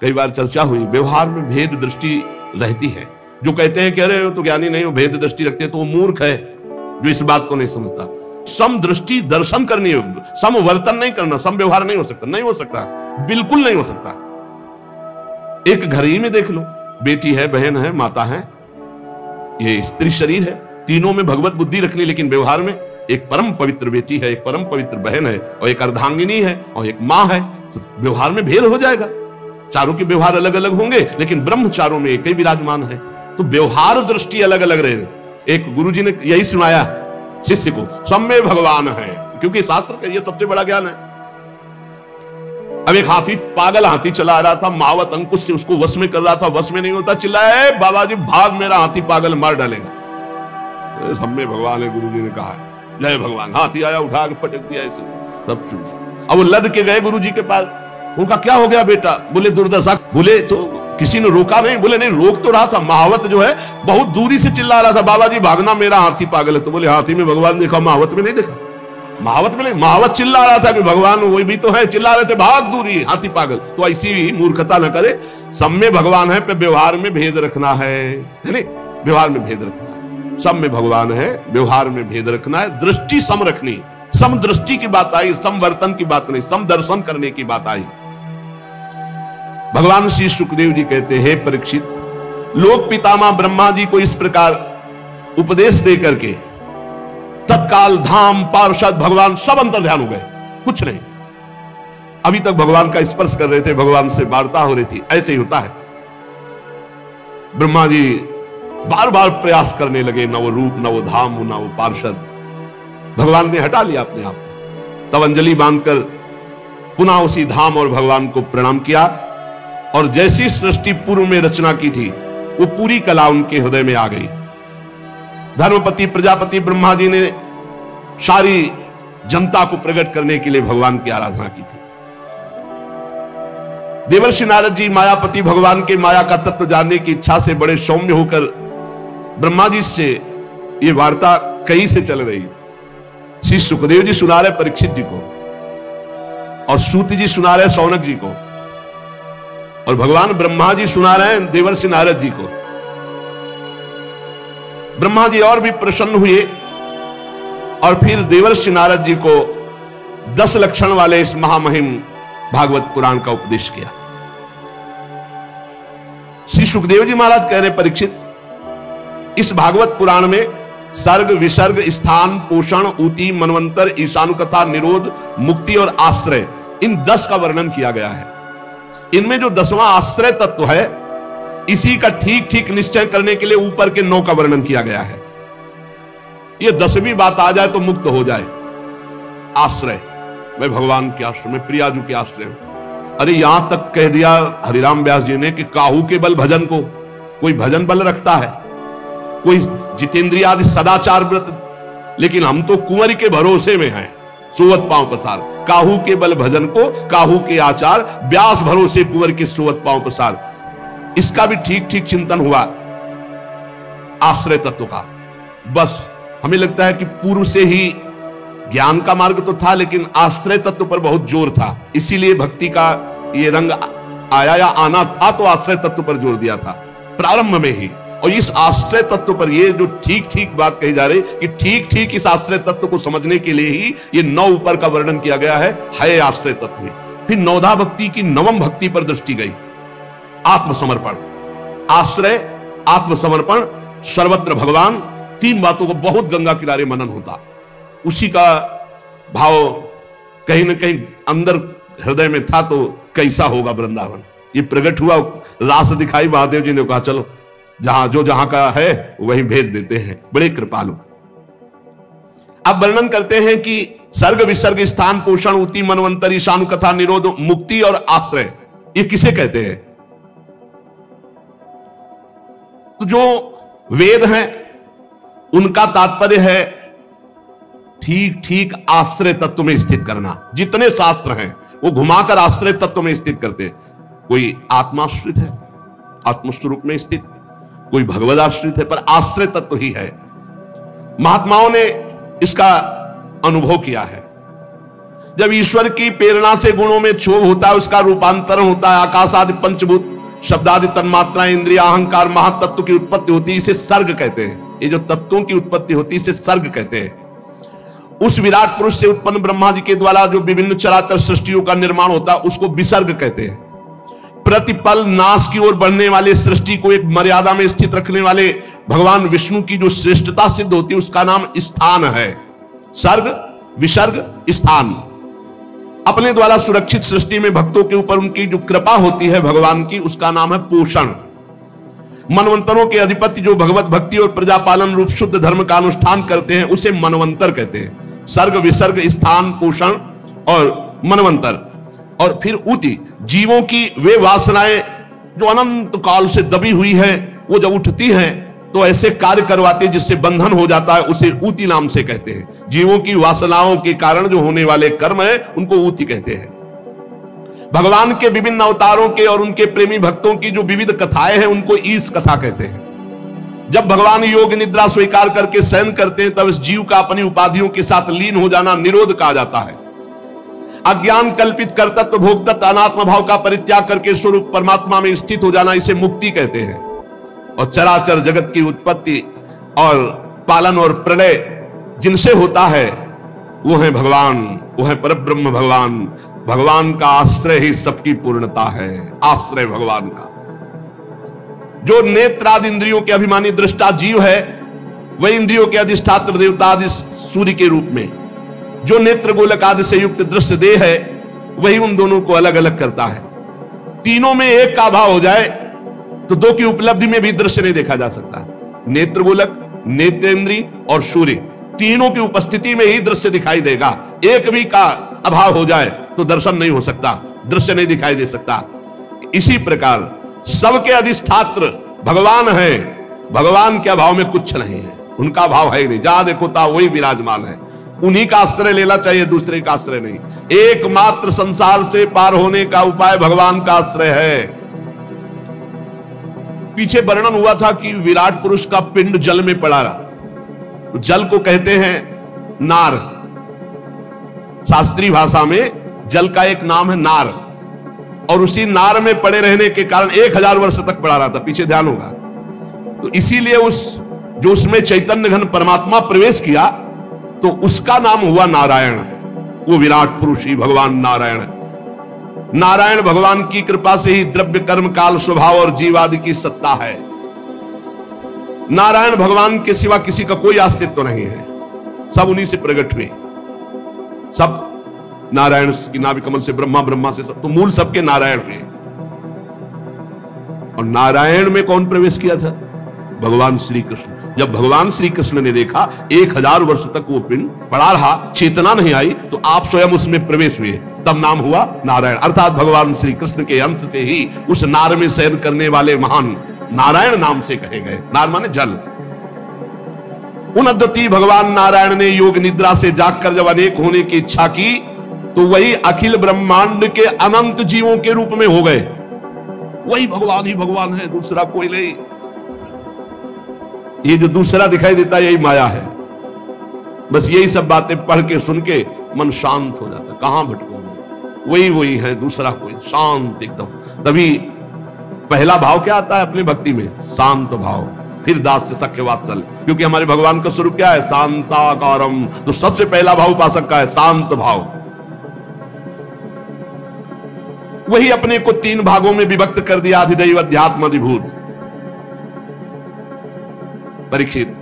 कई बार चर्चा हुई, व्यवहार में भेद दृष्टि रहती है। जो कहते हैं कि अरे वो तो ज्ञानी नहीं, वो भेद दृष्टि रखते हैं, तो वो मूर्ख है जो इस बात को नहीं समझता। सम दृष्टि दर्शन करनी है, सम वर्तन नहीं करना, सम व्यवहार नहीं हो सकता, नहीं हो सकता, बिल्कुल नहीं हो सकता। एक घर ही में देख लो, बेटी है, बहन है, माता है, ये स्त्री शरीर है, तीनों में भगवत बुद्धि रखनी, लेकिन व्यवहार में एक परम पवित्र बेटी है, एक परम पवित्र बहन है, और एक अर्धांगिनी है, और एक मां है, तो व्यवहार में भेद हो जाएगा। चारों के व्यवहार अलग अलग होंगे, लेकिन ब्रह्म चारों में एक ही विराजमान है, तो व्यवहार दृष्टि अलग अलग रहे। एक गुरुजी ने यही सुनाया शिष्य को, सब में भगवान है, क्योंकि शास्त्र का ये सबसे बड़ा ज्ञान है। अब एक हाथी, पागल हाथी चला आ रहा था, महावत अंकुश से उसको वश में कर रहा था, वश में नहीं होता, चिल्लाया बाबा जी भाग, मेरा हाथी पागल मार डालेगा। सब में भगवान है, गुरुजी ने कहा है, जय भगवान। हाथी आया, उठा के पटक दिया ऐसे, सब चूक। अब वो लद के गए गुरुजी के पास, उनका क्या हो गया बेटा? बोले दुर्दशा। बोले तो किसी ने रोका नहीं? बोले नहीं, रोक तो रहा था, महावत जो है बहुत दूरी से चिल्ला रहा था, बाबा जी भागना, मेरा हाथी पागल है। तो बोले हाथी में भगवान देखा, महावत में नहीं देखा। महावत में नहीं, महावत चिल्ला रहा था कि भगवान वही भी तो है, चिल्ला रहे थे भाग दूरी, हाथी पागल। तो ऐसी मूर्खता न करे, सब में भगवान है, पे व्यवहार में भेद रखना है, नहीं, व्यवहार में भेद रखना है। सब में भगवान है, व्यवहार में भेद रखना है, दृष्टि सम रखनी। सम दृष्टि की बात आई, सम वर्तन की बात नहीं, सम दर्शन करने की बात आई। भगवान श्री सुखदेव जी कहते हैं, परीक्षित, लोक पितामह ब्रह्मा जी को इस प्रकार उपदेश दे करके तत्काल धाम, पार्षद, भगवान सब अंतर ध्यान हो गए, कुछ नहीं। अभी तक भगवान का स्पर्श कर रहे थे, भगवान से वार्ता हो रही थी, ऐसे ही होता है। ब्रह्मा जी बार बार प्रयास करने लगे, न वो रूप, न वो धाम, न वो पार्षद। भगवान ने हटा लिया अपने आप को। तब अंजलि बांधकर पुनः उसी धाम और भगवान को प्रणाम किया, और जैसी सृष्टि पूर्व में रचना की थी वो पूरी कला उनके हृदय में आ गई। धर्मपति प्रजापति ब्रह्मा जी ने सारी जनता को प्रकट करने के लिए भगवान की आराधना की थी। देवर्षि नारद जी मायापति भगवान के माया का तत्व जानने की इच्छा से बड़े सौम्य होकर ब्रह्मा जी से ये वार्ता कहीं से चल रही। श्री सुखदेव जी सुना रहे परीक्षित जी को, और सूत जी सुना रहे शौनक जी को, और भगवान ब्रह्मा जी सुना रहे हैं देवर्षि नारद जी को। ब्रह्मा जी और भी प्रसन्न हुए, और फिर देवर्षि नारद जी को 10 लक्षण वाले इस महामहिम भागवत पुराण का उपदेश किया। श्री सुखदेव जी महाराज कह रहे, परीक्षित, इस भागवत पुराण में सर्ग, विसर्ग, स्थान, पोषण, ऊति, मनवंतर, ईशानुकथा, निरोध, मुक्ति और आश्रय, इन 10 का वर्णन किया गया है। इनमें जो 10वां आश्रय तत्व है, इसी का ठीक ठीक निश्चय करने के लिए ऊपर के 9 का वर्णन किया गया है। ये 10वीं बात आ जाए तो मुक्त हो जाए। आश्रय, मैं भगवान के आश्रय में, प्रियाजू के आश्रय हूं। अरे यहां तक कह दिया हरिराम व्यास जी ने कि काहू के बल भजन को, कोई भजन बल रखता है, कोई जितेंद्रिय आदि सदाचार व्रत, लेकिन हम तो कुंवर के भरोसे में हैं। सोवत पांव पसार, काहू के बल भजन को काहू के आचार, व्यास भरोसे कुंवर के सोवत पांव पसार। इसका भी ठीक ठीक चिंतन हुआ आश्रय तत्व का। बस हमें लगता है कि पूर्व से ही ज्ञान का मार्ग तो था, लेकिन आश्रय तत्व पर बहुत जोर था, इसीलिए भक्ति का ये रंग आया या आना था तो आश्रय तत्व पर जोर दिया था प्रारंभ में ही। और इस आश्रय तत्व पर ये जो ठीक ठीक बात कही जा रही कि ठीक ठीक इस आश्रय तत्व को समझने के लिए ही ये 9 ऊपर का वर्णन किया गया है आश्रय तत्व। फिर नवधा भक्ति की नवम भक्ति पर दृष्टि गई, आत्मसमर्पण। आश्रय, आत्मसमर्पण, सर्वत्र भगवान, 3 बातों को बहुत गंगा किनारे मनन होता। उसी का भाव कहीं ना कहीं अंदर हृदय में था, तो कैसा होगा वृंदावन, ये प्रकट हुआ, रास दिखाई। महादेव जी ने कहा चलो जहां का है वहीं भेज देते हैं, बड़े कृपालु। अब वर्णन करते हैं कि सर्ग विसर्ग स्थान पोषण उति मनवंतरी शानु कथा निरोध मुक्ति और आश्रय, ये किसे कहते हैं? तो जो वेद हैं उनका तात्पर्य है ठीक ठीक आश्रय तत्व में स्थित करना। जितने शास्त्र हैं वो घुमाकर आश्रय तत्व में स्थित करते हैं। कोई आत्माश्रित है, आत्मस्वरूप में स्थित, कोई भगवदाश्रित है, पर आश्रय तत्व ही है। महात्माओं ने इसका अनुभव किया है। जब ईश्वर की प्रेरणा से गुणों में क्षोभ होता है, उसका रूपांतरण होता है, आकाश आदि पंचभूत शब्दादि तन्मात्राएं इंद्रिय अहंकार महातत्व की उत्पत्ति होती है, इसे सर्ग कहते हैं। ये जो तत्वों की उत्पत्ति होती है इसे सर्ग कहते हैं। उस विराट पुरुष से उत्पन्न ब्रह्मा जी के द्वारा जो विभिन्न चराचर सृष्टियों का निर्माण होता है उसको विसर्ग कहते हैं। प्रतिपल नाश की ओर बढ़ने वाले सृष्टि को एक मर्यादा में स्थित रखने वाले भगवान विष्णु की जो श्रेष्ठता सिद्ध होती है उसका नाम स्थान है। सर्ग, विसर्ग, स्थान। अपने द्वारा सुरक्षित सृष्टि में भक्तों के ऊपर उनकी जो कृपा होती है भगवान की, उसका नाम है पोषण। मनवंतरों के अधिपति जो भगवत भक्ति और प्रजापालन रूप शुद्ध धर्म का अनुष्ठान करते हैं उसे मनवंतर कहते हैं। सर्ग, विसर्ग, स्थान, पोषण और मनवंतर। और फिर उति, जीवों की वे वासनाएं जो अनंत काल से दबी हुई है, वो जब उठती हैं तो ऐसे कार्य करवाते जिससे बंधन हो जाता है, उसे ऊति नाम से कहते हैं। जीवों की वासनाओं के कारण जो होने वाले कर्म है उनको ऊति कहते हैं। भगवान के विभिन्न अवतारों के और उनके प्रेमी भक्तों की जो विविध कथाएं हैं उनको ईश कथा कहते हैं। जब भगवान योग निद्रा स्वीकार करके शयन करते हैं तब इस जीव का अपनी उपाधियों के साथ लीन हो जाना निरोध कहा जाता है। अज्ञान कल्पित कर्तृत्व भोक्तृत्व अनात्म भाव का परित्याग करके स्वरूप परमात्मा में स्थित हो जाना, इसे मुक्ति कहते हैं। और चराचर जगत की उत्पत्ति और पालन और प्रलय जिनसे होता है वो है भगवान, वो है परब्रह्म भगवान। भगवान का आश्रय ही सबकी पूर्णता है, आश्रय भगवान का। जो नेत्रादि इंद्रियों के अभिमानी दृष्टा जीव है वह इंद्रियों के अधिष्ठात्र देवता आदि सूर्य के रूप में, जो नेत्र गोलक आदि से युक्त दृश्य देह है वही उन दोनों को अलग अलग करता है। तीनों में एक का भाव हो जाए तो दो की उपलब्धि में भी दृश्य नहीं देखा जा सकता। नेत्र गोलक, नेत्रेंद्री और सूर्य, तीनों की उपस्थिति में ही दृश्य दिखाई देगा। एक भी का अभाव हो जाए तो दर्शन नहीं हो सकता, दृश्य नहीं दिखाई दे सकता। इसी प्रकार सबके अधिष्ठात्र भगवान है, भगवान के अभाव में कुछ नहीं है, उनका भाव है ही नहीं। जहां देखो ता वही विराजमान है, उन्हीं का आश्रय लेना चाहिए, दूसरे का आश्रय नहीं। एकमात्र संसार से पार होने का उपाय भगवान का आश्रय है। पीछे वर्णन हुआ था कि विराट पुरुष का पिंड जल में पड़ा रहा, तो जल को कहते हैं नार। शास्त्रीय भाषा में जल का एक नाम है नार, और उसी नार में पड़े रहने के कारण 1000 वर्ष तक पड़ा रहा था, पीछे ध्यान होगा। तो इसीलिए जो उसमें चैतन्य घन परमात्मा प्रवेश किया तो उसका नाम हुआ नारायण। वो विराट पुरुष ही भगवान नारायण। नारायण भगवान की कृपा से ही द्रव्य कर्म काल स्वभाव और जीव आदि की सत्ता है। नारायण भगवान के सिवा किसी का कोई अस्तित्व नहीं है, सब उन्हीं से प्रकट हुए। सब नारायण की नाभि कमल से ब्रह्मा, ब्रह्मा से सब, तो मूल सबके नारायण हुए। और नारायण में कौन प्रवेश किया था? भगवान श्री कृष्ण। जब भगवान श्री कृष्ण ने देखा 1000 वर्ष तक वो पिंड पड़ा रहा, चेतना नहीं आई, तो आप स्वयं उसमें प्रवेश हुए, तब नाम हुआ नारायण। अर्थात भगवान श्री कृष्ण के अंश से ही उस नार में शयन करने वाले महान नारायण नाम से कहे गए। नार माने जल। उन अद्वितीय भगवान नारायण ने योग निद्रा से जागकर जब अनेक होने की इच्छा की तो वही अखिल ब्रह्मांड के अनंत जीवों के रूप में हो गए। वही भगवान ही भगवान है, दूसरा कोई नहीं। ये जो दूसरा दिखाई देता है यही माया है। बस यही सब बातें पढ़ के सुन के मन शांत हो जाता है। कहां भटकोगे, वही वही है, दूसरा कोई, शांत एकदम। तभी पहला भाव क्या आता है अपनी भक्ति में? शांत भाव। फिर दास से सख्य वात्सल्य, क्योंकि हमारे भगवान का स्वरूप क्या है? शांताकारम। तो सबसे पहला भाव उपासक का है शांत भाव। वही अपने को 3 भागों में विभक्त कर दिया, अधिदैव अध्यात्म अधिभूत। परीक्षित,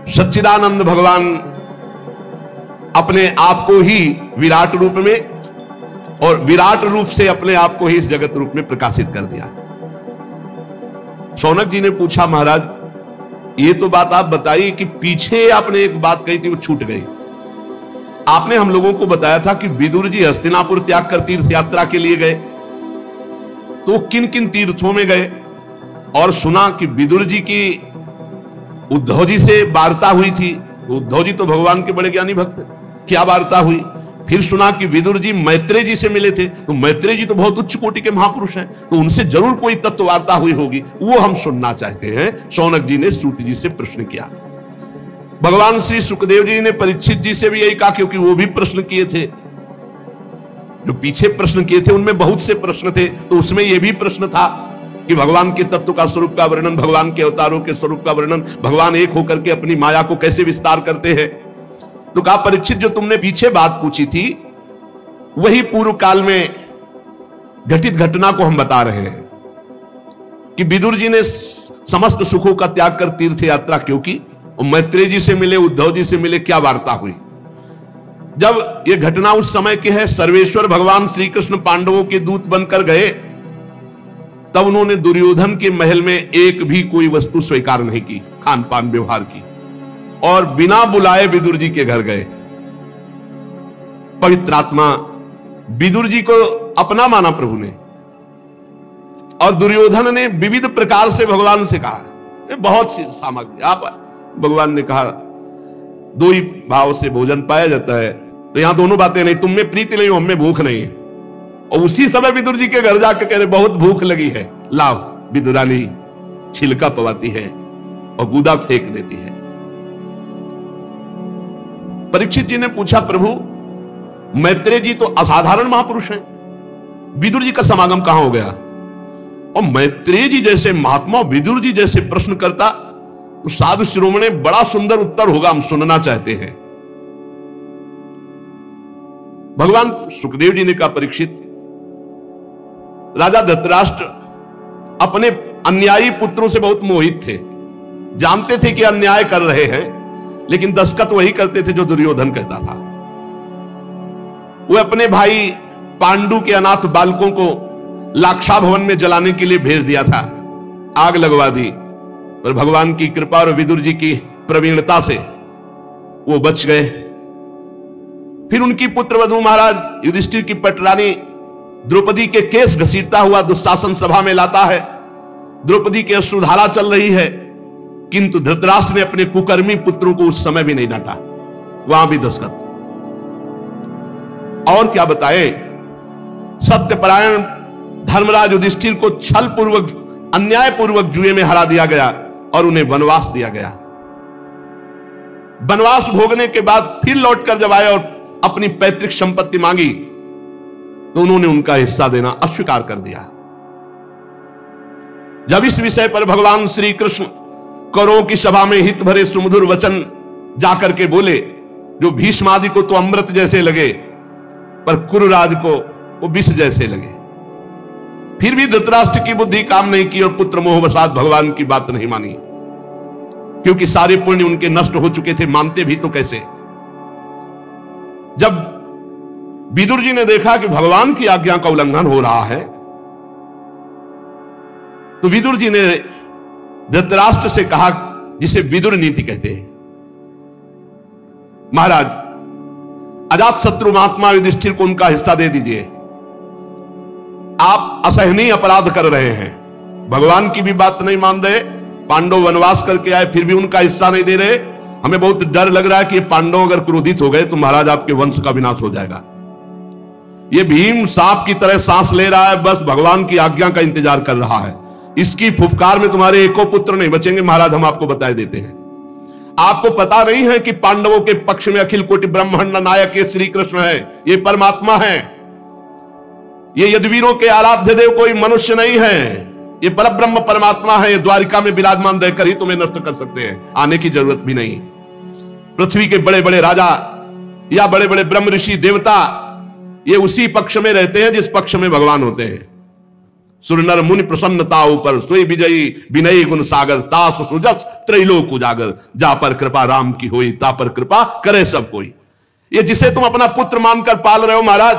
सच्चिदानंद भगवान अपने आप को ही विराट रूप में और विराट रूप से अपने आप को ही इस जगत रूप में प्रकाशित कर दिया। शौनक जी ने पूछा, महाराज ये तो बात आप बताइए कि पीछे आपने एक बात कही थी वो छूट गई। आपने हम लोगों को बताया था कि विदुर जी हस्तिनापुर त्याग कर तीर्थ यात्रा के लिए गए, तो किन किन तीर्थों में गए? और सुना कि विदुर जी की उद्धव जी से वार्ता हुई थी। उद्धव जी तो भगवान के बड़े ज्ञानी भक्त, क्या वार्ता हुई? फिर सुना कि विदुर जी मैत्रेय जी से मिले थे, तो मैत्रेय जी तो बहुत उच्च कोटि के महापुरुष हैं, तो उनसे जरूर कोई तत्व वार्ता हुई होगी, वो हम सुनना चाहते हैं। शौनक जी ने सूत जी से प्रश्न किया। भगवान श्री सुखदेव जी ने परीक्षित जी से भी यही कहा, क्योंकि वो भी प्रश्न किए थे। जो पीछे प्रश्न किए थे उनमें बहुत से प्रश्न थे, तो उसमें यह भी प्रश्न था कि भगवान के तत्व का स्वरूप का वर्णन, भगवान के अवतारों के स्वरूप का वर्णन, भगवान एक होकर के अपनी माया को कैसे विस्तार करते हैं। तो कहा, परीक्षित जो तुमने पीछे बात पूछी थी वही पूर्व काल में घटित घटना को हम बता रहे हैं कि विदुर जी ने समस्त सुखों का त्याग कर तीर्थ यात्रा क्यों की, और मैत्रेय जी से मिले, उद्धव जी से मिले, क्या वार्ता हुई। जब यह घटना उस समय की है, सर्वेश्वर भगवान श्री कृष्ण पांडवों के दूत बनकर गए, तब उन्होंने दुर्योधन के महल में एक भी कोई वस्तु स्वीकार नहीं की, खान पान व्यवहार की, और बिना बुलाए विदुर जी के घर गए। पवित्र आत्मा विदुर जी को अपना माना प्रभु ने, और दुर्योधन ने विविध प्रकार से भगवान से कहा, बहुत सी सामग्री। आप भगवान ने कहा 2 ही भाव से भोजन पाया जाता है, तो यहां दोनों बातें नहीं, तुम में प्रीति नहीं, हम में भूख नहीं है। और उसी समय विदुर जी के घर जाकर कह रहे बहुत भूख लगी है, लाओ। विदुरानी छिलका पवाती है और गूदा फेंक देती है। परीक्षित जी ने पूछा, प्रभु मैत्रेय जी तो असाधारण महापुरुष हैं, विदुर जी का समागम कहां हो गया? और मैत्रेय जी जैसे महात्मा विदुर जी जैसे प्रश्न करता तो साधु शिरोमणि बड़ा सुंदर उत्तर होगा, हम सुनना चाहते हैं। भगवान सुखदेव जी ने कहा, परीक्षित राजा धृतराष्ट्र अपने अन्यायी पुत्रों से बहुत मोहित थे, जानते थे कि अन्याय कर रहे हैं, लेकिन दस्तखत वही करते थे जो दुर्योधन कहता था। वो अपने भाई पांडु के अनाथ बालकों को लाक्षा भवन में जलाने के लिए भेज दिया था, आग लगवा दी, पर भगवान की कृपा और विदुर जी की प्रवीणता से वो बच गए। फिर उनकी पुत्रवधू महाराज युधिष्ठिर की पटरानी द्रौपदी के केस घसीटता हुआ दुशासन सभा में लाता है। द्रौपदी के अश्रुधारा चल रही है, किंतु धृतराष्ट्र ने अपने कुकर्मी पुत्रों को उस समय भी नहीं डांटा, वहां भी दस्तखत। और क्या बताए, सत्यपरायण धर्मराज युधिष्ठिर को छल पूर्वक, अन्याय पूर्वक जुए में हरा दिया गया और उन्हें वनवास दिया गया। वनवास भोगने के बाद फिर लौटकर जब आए और अपनी पैतृक संपत्ति मांगी तो उन्होंने उनका हिस्सा देना अस्वीकार कर दिया। जब इस विषय पर भगवान श्री कृष्ण कौरवों की सभा में हित भरे सुमधुर वचन जाकर के बोले, जो भीष्म आदि को तो अमृत जैसे लगे, पर कुरुराज को वो विष जैसे लगे। फिर भी धृतराष्ट्र की बुद्धि काम नहीं की और पुत्र मोहवशात भगवान की बात नहीं मानी, क्योंकि सारे पुण्य उनके नष्ट हो चुके थे, मानते भी तो कैसे। जब विदुर जी ने देखा कि भगवान की आज्ञा का उल्लंघन हो रहा है, तो विदुर जी ने धृतराष्ट्र से कहा, जिसे विदुर नीति कहते हैं, महाराज अजात शत्रु महात्मा युधिष्ठिर को उनका हिस्सा दे दीजिए। आप असहनीय अपराध कर रहे हैं, भगवान की भी बात नहीं मान रहे। पांडव वनवास करके आए फिर भी उनका हिस्सा नहीं दे रहे। हमें बहुत डर लग रहा है कि पांडव अगर क्रोधित हो गए तो महाराज आपके वंश का विनाश हो जाएगा। ये भीम सांप की तरह सांस ले रहा है, बस भगवान की आज्ञा का इंतजार कर रहा है। इसकी फुफकार में तुम्हारे एको पुत्र नहीं बचेंगे महाराज, हम आपको बता देते हैं। आपको पता नहीं है कि पांडवों के पक्ष में अखिल कोटि ब्रह्मांड नायक ये श्री कृष्ण है, ये परमात्मा है। ये यदुवीरों के आराध्य देव कोई मनुष्य नहीं है, ये परब्रह्म परमात्मा है। ये द्वारिका में विराजमान रहकर ही तुम्हें नष्ट कर सकते हैं, आने की जरूरत भी नहीं। पृथ्वी के बड़े बड़े राजा या बड़े बड़े ब्रह्म ऋषि देवता ये उसी पक्ष में रहते हैं जिस पक्ष में भगवान होते हैं। सुर नर मुनि प्रसन्नता ऊपर सोई विजयी विनयी गुण सागर तास सुजस त्रैलोक उजागर जा पर कृपा राम की होई ता पर कृपा करे सब कोई। ये जिसे तुम अपना पुत्र मानकर पाल रहे हो महाराज,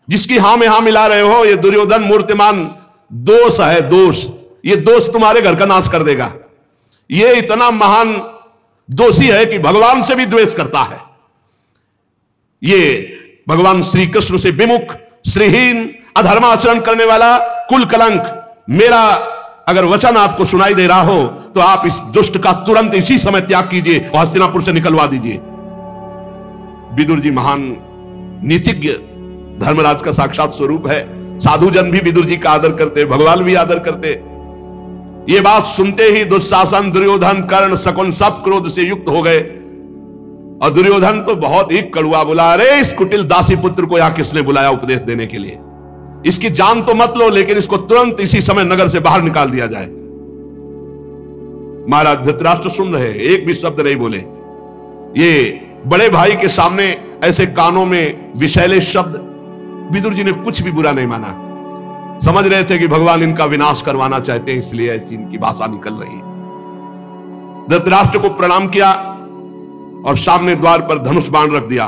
जिसकी हां में हां मिला रहे हो, ये दुर्योधन मूर्तिमान दोष है, दोष। ये दोष तुम्हारे घर का नाश कर देगा। ये इतना महान दोषी है कि भगवान से भी द्वेष करता है। ये भगवान श्री कृष्ण से विमुख, श्रीहीन, अधर्माचरण करने वाला, कुल कलंक। मेरा अगर वचन आपको सुनाई दे रहा हो तो आप इस दुष्ट का तुरंत इसी समय त्याग कीजिए और हस्तिनापुर से निकलवा दीजिए। विदुर जी महान नीतिज्ञ, धर्मराज का साक्षात स्वरूप है। साधु जन भी विदुर जी का आदर करते, भगवान भी आदर करते। ये बात सुनते ही दुशासन, दुर्योधन, कर्ण, शकुन सब क्रोध से युक्त हो गए। और दुर्योधन तो बहुत ही कड़ुआ बोला, अरे इस कुटिल दासी पुत्र को यहां किसने बुलाया उपदेश देने के लिए? इसकी जान तो मत लो, लेकिन इसको तुरंत इसी समय नगर से बाहर निकाल दिया जाए। महाराज धृतराष्ट्र सुन रहे, एक भी शब्द नहीं बोले। ये बड़े भाई के सामने ऐसे कानों में विषैले शब्द, विदुर जी ने कुछ भी बुरा नहीं माना। समझ रहे थे कि भगवान इनका विनाश करवाना चाहते हैं, इसलिए ऐसी इनकी भाषा निकल रही है। धृतराष्ट्र को प्रणाम किया और सामने द्वार पर धनुष बाण रख दिया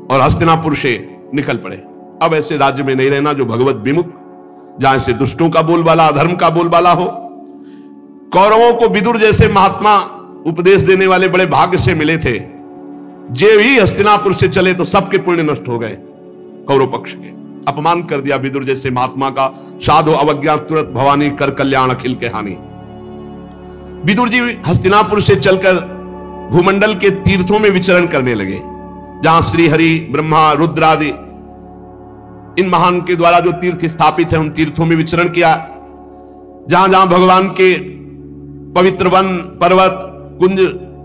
और हस्तिनापुर से निकल पड़े। अब ऐसे राज्य में नहीं रहना जो भगवत विमुख, जहां से दुष्टों का बोलबाला, अधर्म का बोलबाला हो। कौरवों को विदुर जैसे महात्मा उपदेश देने वाले बड़े भाग्य से मिले थे। जे भी हस्तिनापुर से चले तो सबके पुण्य नष्ट हो गए। कौरव पक्ष के अपमान कर दिया विदुर जैसे महात्मा का। साधु अवज्ञा तुरंत भवानी कर कल्याण अखिल के हानि। विदुर जी हस्तिनापुर से चलकर भूमंडल के तीर्थों में विचरण करने लगे, जहां श्री हरि, ब्रह्मा, रुद्र आदि इन महान के द्वारा जो तीर्थ स्थापित है उन तीर्थों में विचरण किया। जहां जहां भगवान के पवित्र वन, पर्वत, कुंज,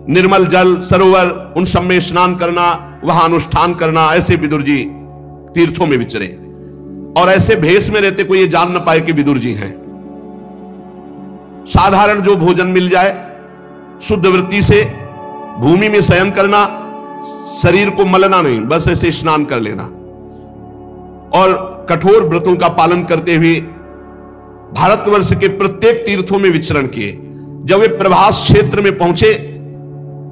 निर्मल जल, सरोवर, उन सब में स्नान करना, वहां अनुष्ठान करना, ऐसे विदुर जी तीर्थों में विचरे। और ऐसे भेष में रहते कोई ये जान न पाए कि विदुर जी हैं। साधारण जो भोजन मिल जाए, शुद्ध वृत्ति से भूमि में शयन करना, शरीर को मलना नहीं, बस ऐसे स्नान कर लेना। और कठोर व्रतों का पालन करते हुए भारतवर्ष के प्रत्येक तीर्थों में विचरण किए। जब वे प्रभास क्षेत्र में पहुंचे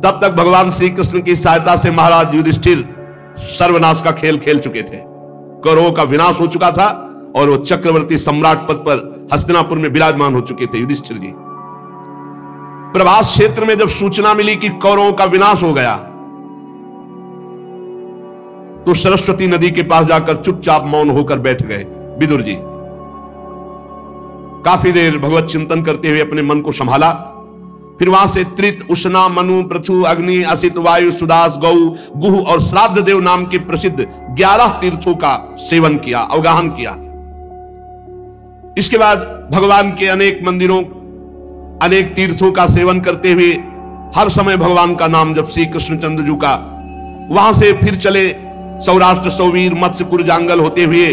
तब तक भगवान श्री कृष्ण की सहायता से महाराज युधिष्ठिर सर्वनाश का खेल खेल चुके थे। कौरवों का विनाश हो चुका था और वो चक्रवर्ती सम्राट पद पर हस्तिनापुर में विराजमान हो चुके थे युधिष्ठिर जी। प्रभास क्षेत्र में जब सूचना मिली कि कौरवों का विनाश हो गया तो सरस्वती नदी के पास जाकर चुपचाप मौन होकर बैठ गए विदुर जी। काफी देर भगवत चिंतन करते हुए अपने मन को संभाला। फिर वहां से त्रित, उष्णा, मनु, पृथु, अग्नि, असित, वायु, सुदास, गौ, गुह और श्राद्ध देव नाम के प्रसिद्ध 11 तीर्थों का सेवन किया, अवगाहन किया। इसके बाद भगवान के अनेक मंदिरों, अनेक तीर्थों का सेवन करते हुए हर समय भगवान का नाम जब श्री कृष्णचंद्र जी का, वहां से फिर चले सौराष्ट्र, सौवीर, मत्स्य, कुरजांगल होते हुए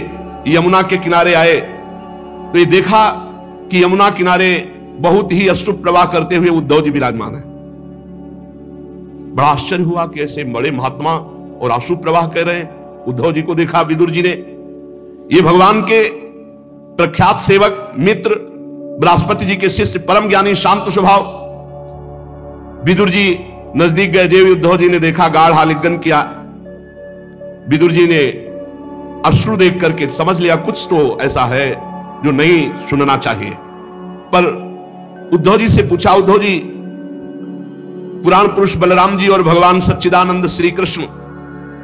यमुना के किनारे आए तो ये देखा कि यमुना किनारे बहुत ही अश्रु प्रवाह करते हुए उद्धव जी विराजमान है। बड़ा आश्चर्य हुआ कि ऐसे बड़े महात्मा और आंसू प्रवाह कर रहे हैं। उद्धव जी को देखा विदुर जी ने। ये भगवान के प्रख्यात सेवक, मित्र, बृहस्पति जी के शिष्य, परम ज्ञानी, शांत स्वभाव। विदुर जी नजदीक गए। जब उद्धव जी ने देखा, गाढ़ आलिंगन किया। विदुर जी ने अश्रु देख करके समझ लिया कुछ तो ऐसा है जो नहीं सुनना चाहिए। पर उद्धव जी से पूछा, उद्धव जी, पुराण पुरुष बलराम जी और भगवान सच्चिदानंद श्री कृष्ण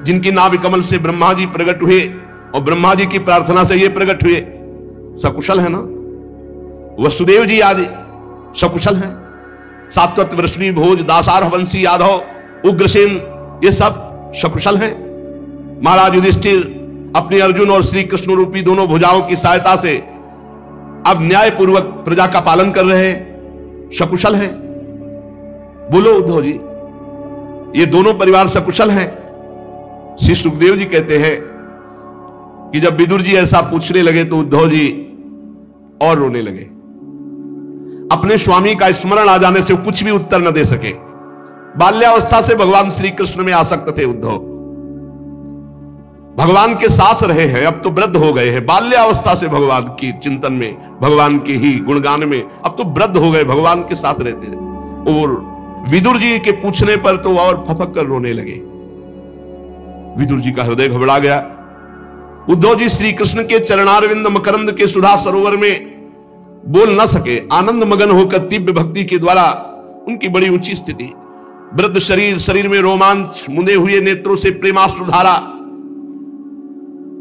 जिनकी नाभि कमल से ब्रह्मा जी प्रकट हुए और ब्रह्मा जी की प्रार्थना से ये प्रकट हुए, सकुशल है ना? वसुदेव जी आदि सकुशल हैं, सात्वत, वृष्णि, भोज, दासार, हवंसी, यादव, उग्रसेन, ये सब सकुशल हैं। महाराज युधिष्ठिर अपनी अर्जुन और श्री कृष्ण रूपी दोनों भुजाओं की सहायता से अब न्यायपूर्वक प्रजा का पालन कर रहे हैं, सकुशल हैं। बोलो उद्धव जी, ये दोनों परिवार सकुशल हैं। श्री सुखदेव जी कहते हैं कि जब विदुर जी ऐसा पूछने लगे तो उद्धव जी और रोने लगे। अपने स्वामी का स्मरण आ जाने से वो कुछ भी उत्तर न दे सके। बाल्यावस्था से भगवान श्री कृष्ण में आसक्त थे उद्धव, भगवान के साथ रहे हैं, अब तो वृद्ध हो गए हैं। बाल्यावस्था से भगवान की चिंतन में, भगवान के ही गुणगान में, अब तो वृद्ध हो गए, भगवान के साथ रहते हैं। और विदुर जी के पूछने पर तो और फपक कर रोने लगे। विदुर जी का हृदय घबरा गया। उद्धव जी श्री कृष्ण के चरणारविंद मकरंद के सुधा सरोवर में बोल न सके। आनंद मगन होकर तीव्र भक्ति के द्वारा उनकी बड़ी ऊंची स्थिति, वृद्ध शरीर, शरीर में रोमांच, मुंदे हुए नेत्रों से प्रेमाश्रुधारा।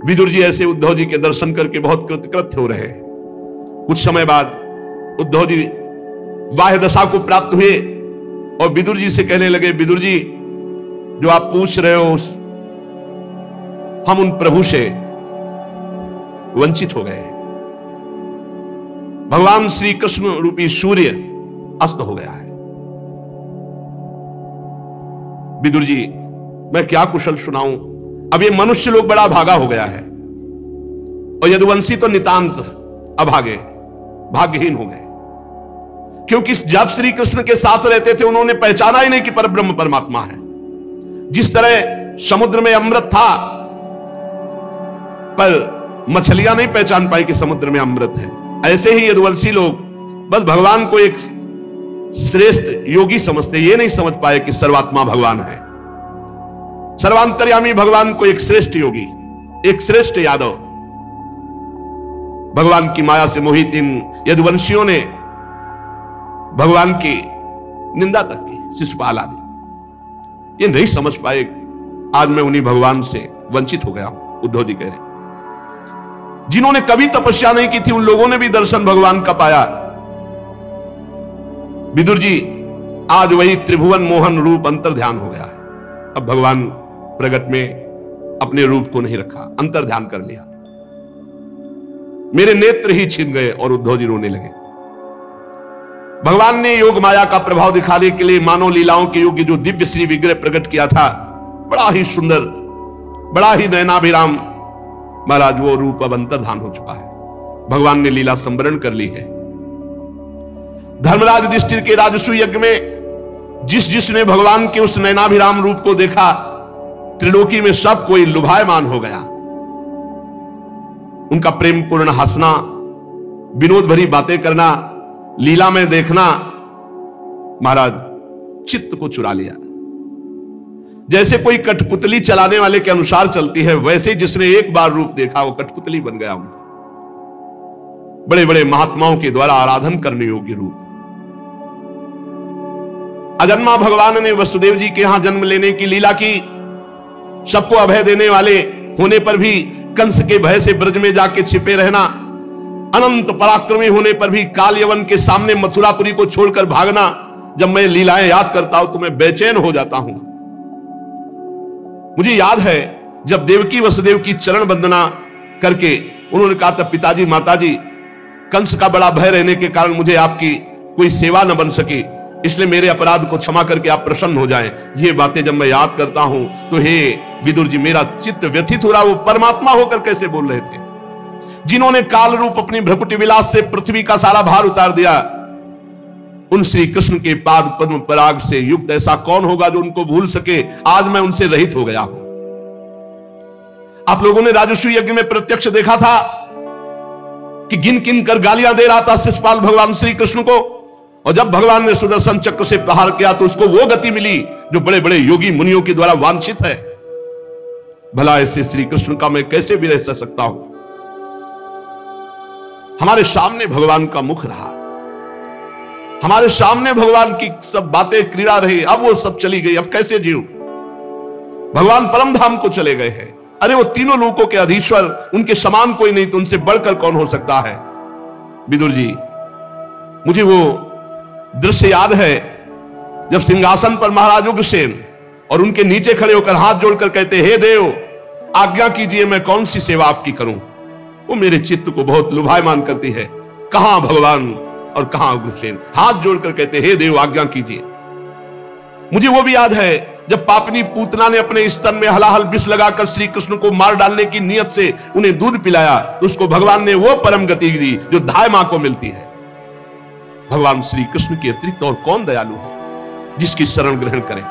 विदुर जी ऐसे उद्धव जी के दर्शन करके बहुत कृतकृत्य हो रहे हैं। कुछ समय बाद उद्धव जी बाह्य दशा को प्राप्त हुए और विदुर जी से कहने लगे, विदुर जी जो आप पूछ रहे हो हम उन प्रभु से वंचित हो गए हैं। भगवान श्री कृष्ण रूपी सूर्य अस्त हो गया है। विदुर जी मैं क्या कुशल सुनाऊं, अब ये मनुष्य लोग बड़ा भागा हो गया है और यदुवंशी तो नितांत अभागे, भाग्यहीन हो गए। क्योंकि जब श्री कृष्ण के साथ रहते थे उन्होंने पहचाना ही नहीं कि परब्रह्म परमात्मा है। जिस तरह समुद्र में अमृत था पर मछलियां नहीं पहचान पाई कि समुद्र में अमृत है, ऐसे ही यदुवंशी लोग बस भगवान को एक श्रेष्ठ योगी समझते, ये नहीं समझ पाए कि सर्वात्मा भगवान है। सर्वांतर्यामी भगवान को एक श्रेष्ठ योगी, एक श्रेष्ठ यादव, भगवान की माया से मोहित इन यदुवंशियों ने भगवान की निंदा तक की, शिशुपाल आदि। ये नहीं समझ पाए आज मैं उन्हीं भगवान से वंचित हो गया हूं। उद्धव जी कह रहे जिन्होंने कभी तपस्या नहीं की थी उन लोगों ने भी दर्शन भगवान का पाया। विदुर जी आज वही त्रिभुवन मोहन रूप अंतर ध्यान हो गया है। अब भगवान प्रगट में अपने रूप को नहीं रखा, अंतर ध्यान कर लिया। मेरे नेत्र ही छिन गए और उद्धव जी रोने लगे। भगवान ने योग माया का प्रभाव दिखाने के लिए मानव लीलाओं के योग्य जो दिव्य श्री विग्रह प्रकट किया था, बड़ा ही सुंदर, बड़ा ही नयनाभिराम, महाराज वो रूप अब अंतर्धान हो चुका है। भगवान ने लीला संवरण कर ली है। धर्मराज युधिष्ठिर के राजसू यज्ञ में जिसने भगवान के उस नयनाभिराम रूप को देखा, त्रिलोकी में सब कोई लुभायमान हो गया। उनका प्रेम पूर्ण हंसना, विनोद भरी बातें करना, लीला में देखना महाराज चित्त को चुरा लिया। जैसे कोई कठपुतली चलाने वाले के अनुसार चलती है, वैसे जिसने एक बार रूप देखा वो कठपुतली बन गया उनका। बड़े बड़े महात्माओं के द्वारा आराधन करने योग्य रूप। अजन्मा भगवान ने वसुदेव जी के यहां जन्म लेने की लीला की। सबको अभय देने वाले होने पर भी कंस के भय से ब्रज में जाके छिपे रहना, अनंत पराक्रमी होने पर भी काल यवन के सामने मथुरापुरी को छोड़कर भागना। जब मैं लीलाएं याद करता हूं तो मैं बेचैन हो जाता हूं। मुझे याद है जब देवकी वसुदेव की चरण वंदना करके उन्होंने कहा था, पिताजी माताजी, कंस का बड़ा भय रहने के कारण मुझे आपकी कोई सेवा न बन सकी, इसलिए मेरे अपराध को क्षमा करके आप प्रसन्न हो जाएं। ये बातें जब मैं याद करता हूं तो हे विदुर जी, मेरा चित्त व्यथित हो रहा। वो परमात्मा होकर कैसे बोल रहे थे, जिन्होंने काल रूप अपनी भ्रकुटी विलास से पृथ्वी का सारा भार उतार दिया। उन श्री कृष्ण के पाद पद्म पराग से युक्त ऐसा कौन होगा जो उनको भूल सके। आज मैं उनसे रहित हो गया हूं। आप लोगों ने राजस्व यज्ञ में प्रत्यक्ष देखा था कि गिन गिन कर गालियां दे रहा था शिशुपाल भगवान श्री कृष्ण को, और जब भगवान ने सुदर्शन चक्र से प्रहार किया तो उसको वो गति मिली जो बड़े बड़े योगी मुनियों के द्वारा वांछित है। भला ऐसे श्री कृष्ण का मैं कैसे भी रह सकता हूं। हमारे सामने भगवान का मुख रहा, हमारे सामने भगवान की सब बातें क्रीड़ा रही, अब वो सब चली गई, अब कैसे जीऊं। भगवान परम धाम को चले गए हैं। अरे वो तीनों लोकों के अधीश्वर, उनके समान कोई नहीं, तो उनसे बढ़कर कौन हो सकता है। विदुर जी मुझे वो दृश्य याद है जब सिंहासन पर महाराज उग्रसेन और उनके नीचे खड़े होकर हाथ जोड़कर कहते, हे देव आज्ञा कीजिए मैं कौन सी सेवा आपकी करूं। वो मेरे चित्त को बहुत लुभायमान करती है। कहां भगवान और कहां उग्रसेन, हाथ जोड़कर कहते, हे देव आज्ञा कीजिए। मुझे वो भी याद है जब पापनी पूतना ने अपने स्तन में हलाहल विष लगाकर श्री कृष्ण को मार डालने की नियत से उन्हें दूध पिलाया, तो उसको भगवान ने वो परम गति दी जो धाय मां को मिलती है। भगवान श्री कृष्ण के अतिरिक्त और कौन दयालु है जिसकी शरण ग्रहण करें।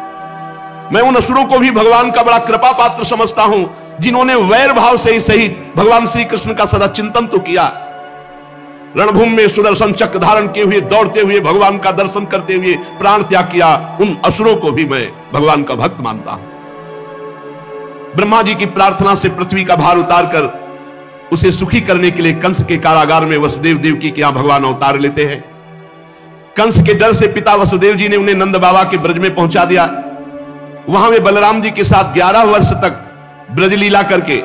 मैं उन असुरों को भी भगवान का बड़ा कृपा पात्र समझता हूं जिन्होंने वैर भाव से ही सही भगवान श्री कृष्ण का सदा चिंतन तो किया। रणभूमि में सुदर्शन चक्र धारण किए हुए दौड़ते हुए भगवान का दर्शन करते हुए प्राण त्याग किया, उन असुरों को भी मैं भगवान का भक्त मानता हूं। ब्रह्मा जी की प्रार्थना से पृथ्वी का भार उतारकर उसे सुखी करने के लिए कंस के कारागार में वसुदेव देवकी के यहां भगवान अवतार लेते हैं। कंस के डर से पिता वसुदेव जी ने उन्हें नंद बाबा के ब्रज में पहुंचा दिया। वहां वे बलराम जी के साथ 11 वर्ष तक ब्रज लीला करके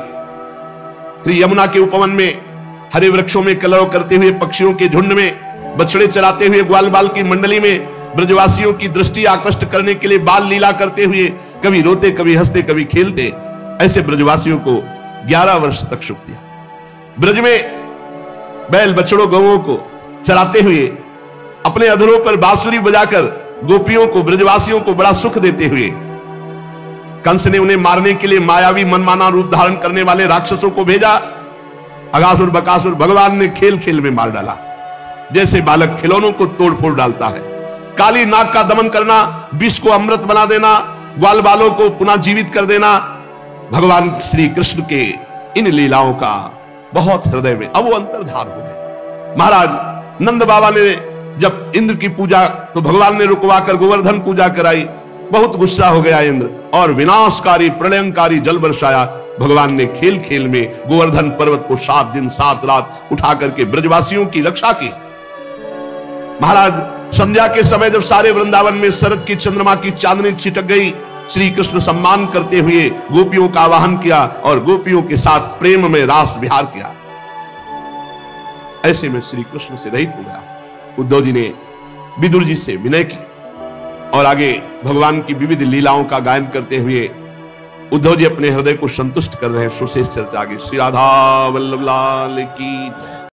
फिर यमुना के उपवन में हरे वृक्षों में कलरव करते हुए पक्षियों के झुंड में बछड़े चलाते हुए ग्वाल बाल की मंडली में ब्रजवासियों की दृष्टि आकृष्ट करने के लिए बाल लीला करते हुए कभी रोते कभी हंसते कभी खेलते, ऐसे ब्रजवासियों को 11 वर्ष तक सुख दिया। ब्रज में बैल बछड़ों गौओं को चलाते हुए अपने अधरों पर बांसुरी बजाकर गोपियों को ब्रजवासियों को बड़ा सुख देते हुए कंस ने उन्हें मारने के लिए मायावी मनमाना रूप धारण करने वाले राक्षसों को भेजा। अगासुर बकासुर भगवान ने खेल खेल में मार डाला, जैसे बालक खिलौनों को तोड़ फोड़ डालता है। काली नाग का दमन करना, विष को अमृत बना देना, ग्वाल बालों को पुनः जीवित कर देना, भगवान श्री कृष्ण के इन लीलाओं का बहुत हृदय में अब वो अंतर्धान हो गए। महाराज नंद बाबा ने जब इंद्र की पूजा तो भगवान ने रुकवाकर गोवर्धन पूजा कराई। बहुत गुस्सा हो गया इंद्र और विनाशकारी प्रलयंकारी जल बरसाया। भगवान ने खेल खेल में गोवर्धन पर्वत को 7 दिन 7 रात उठा करके ब्रजवासियों की रक्षा की। महाराज संध्या के समय जब सारे वृंदावन में शरद की चंद्रमा की चांदनी छिटक गई, श्री कृष्ण सम्मान करते हुए गोपियों का आवाहन किया और गोपियों के साथ प्रेम में रास विहार किया। ऐसे में श्री कृष्ण से रहित हो गया। उद्धव जी ने विदुर जी से विनय की और आगे भगवान की विविध लीलाओं का गायन करते हुए उद्धव जी अपने हृदय को संतुष्ट कर रहे हैं। सुशेष चर्चा आगे। श्री राधा वल्लभ लाल की जय।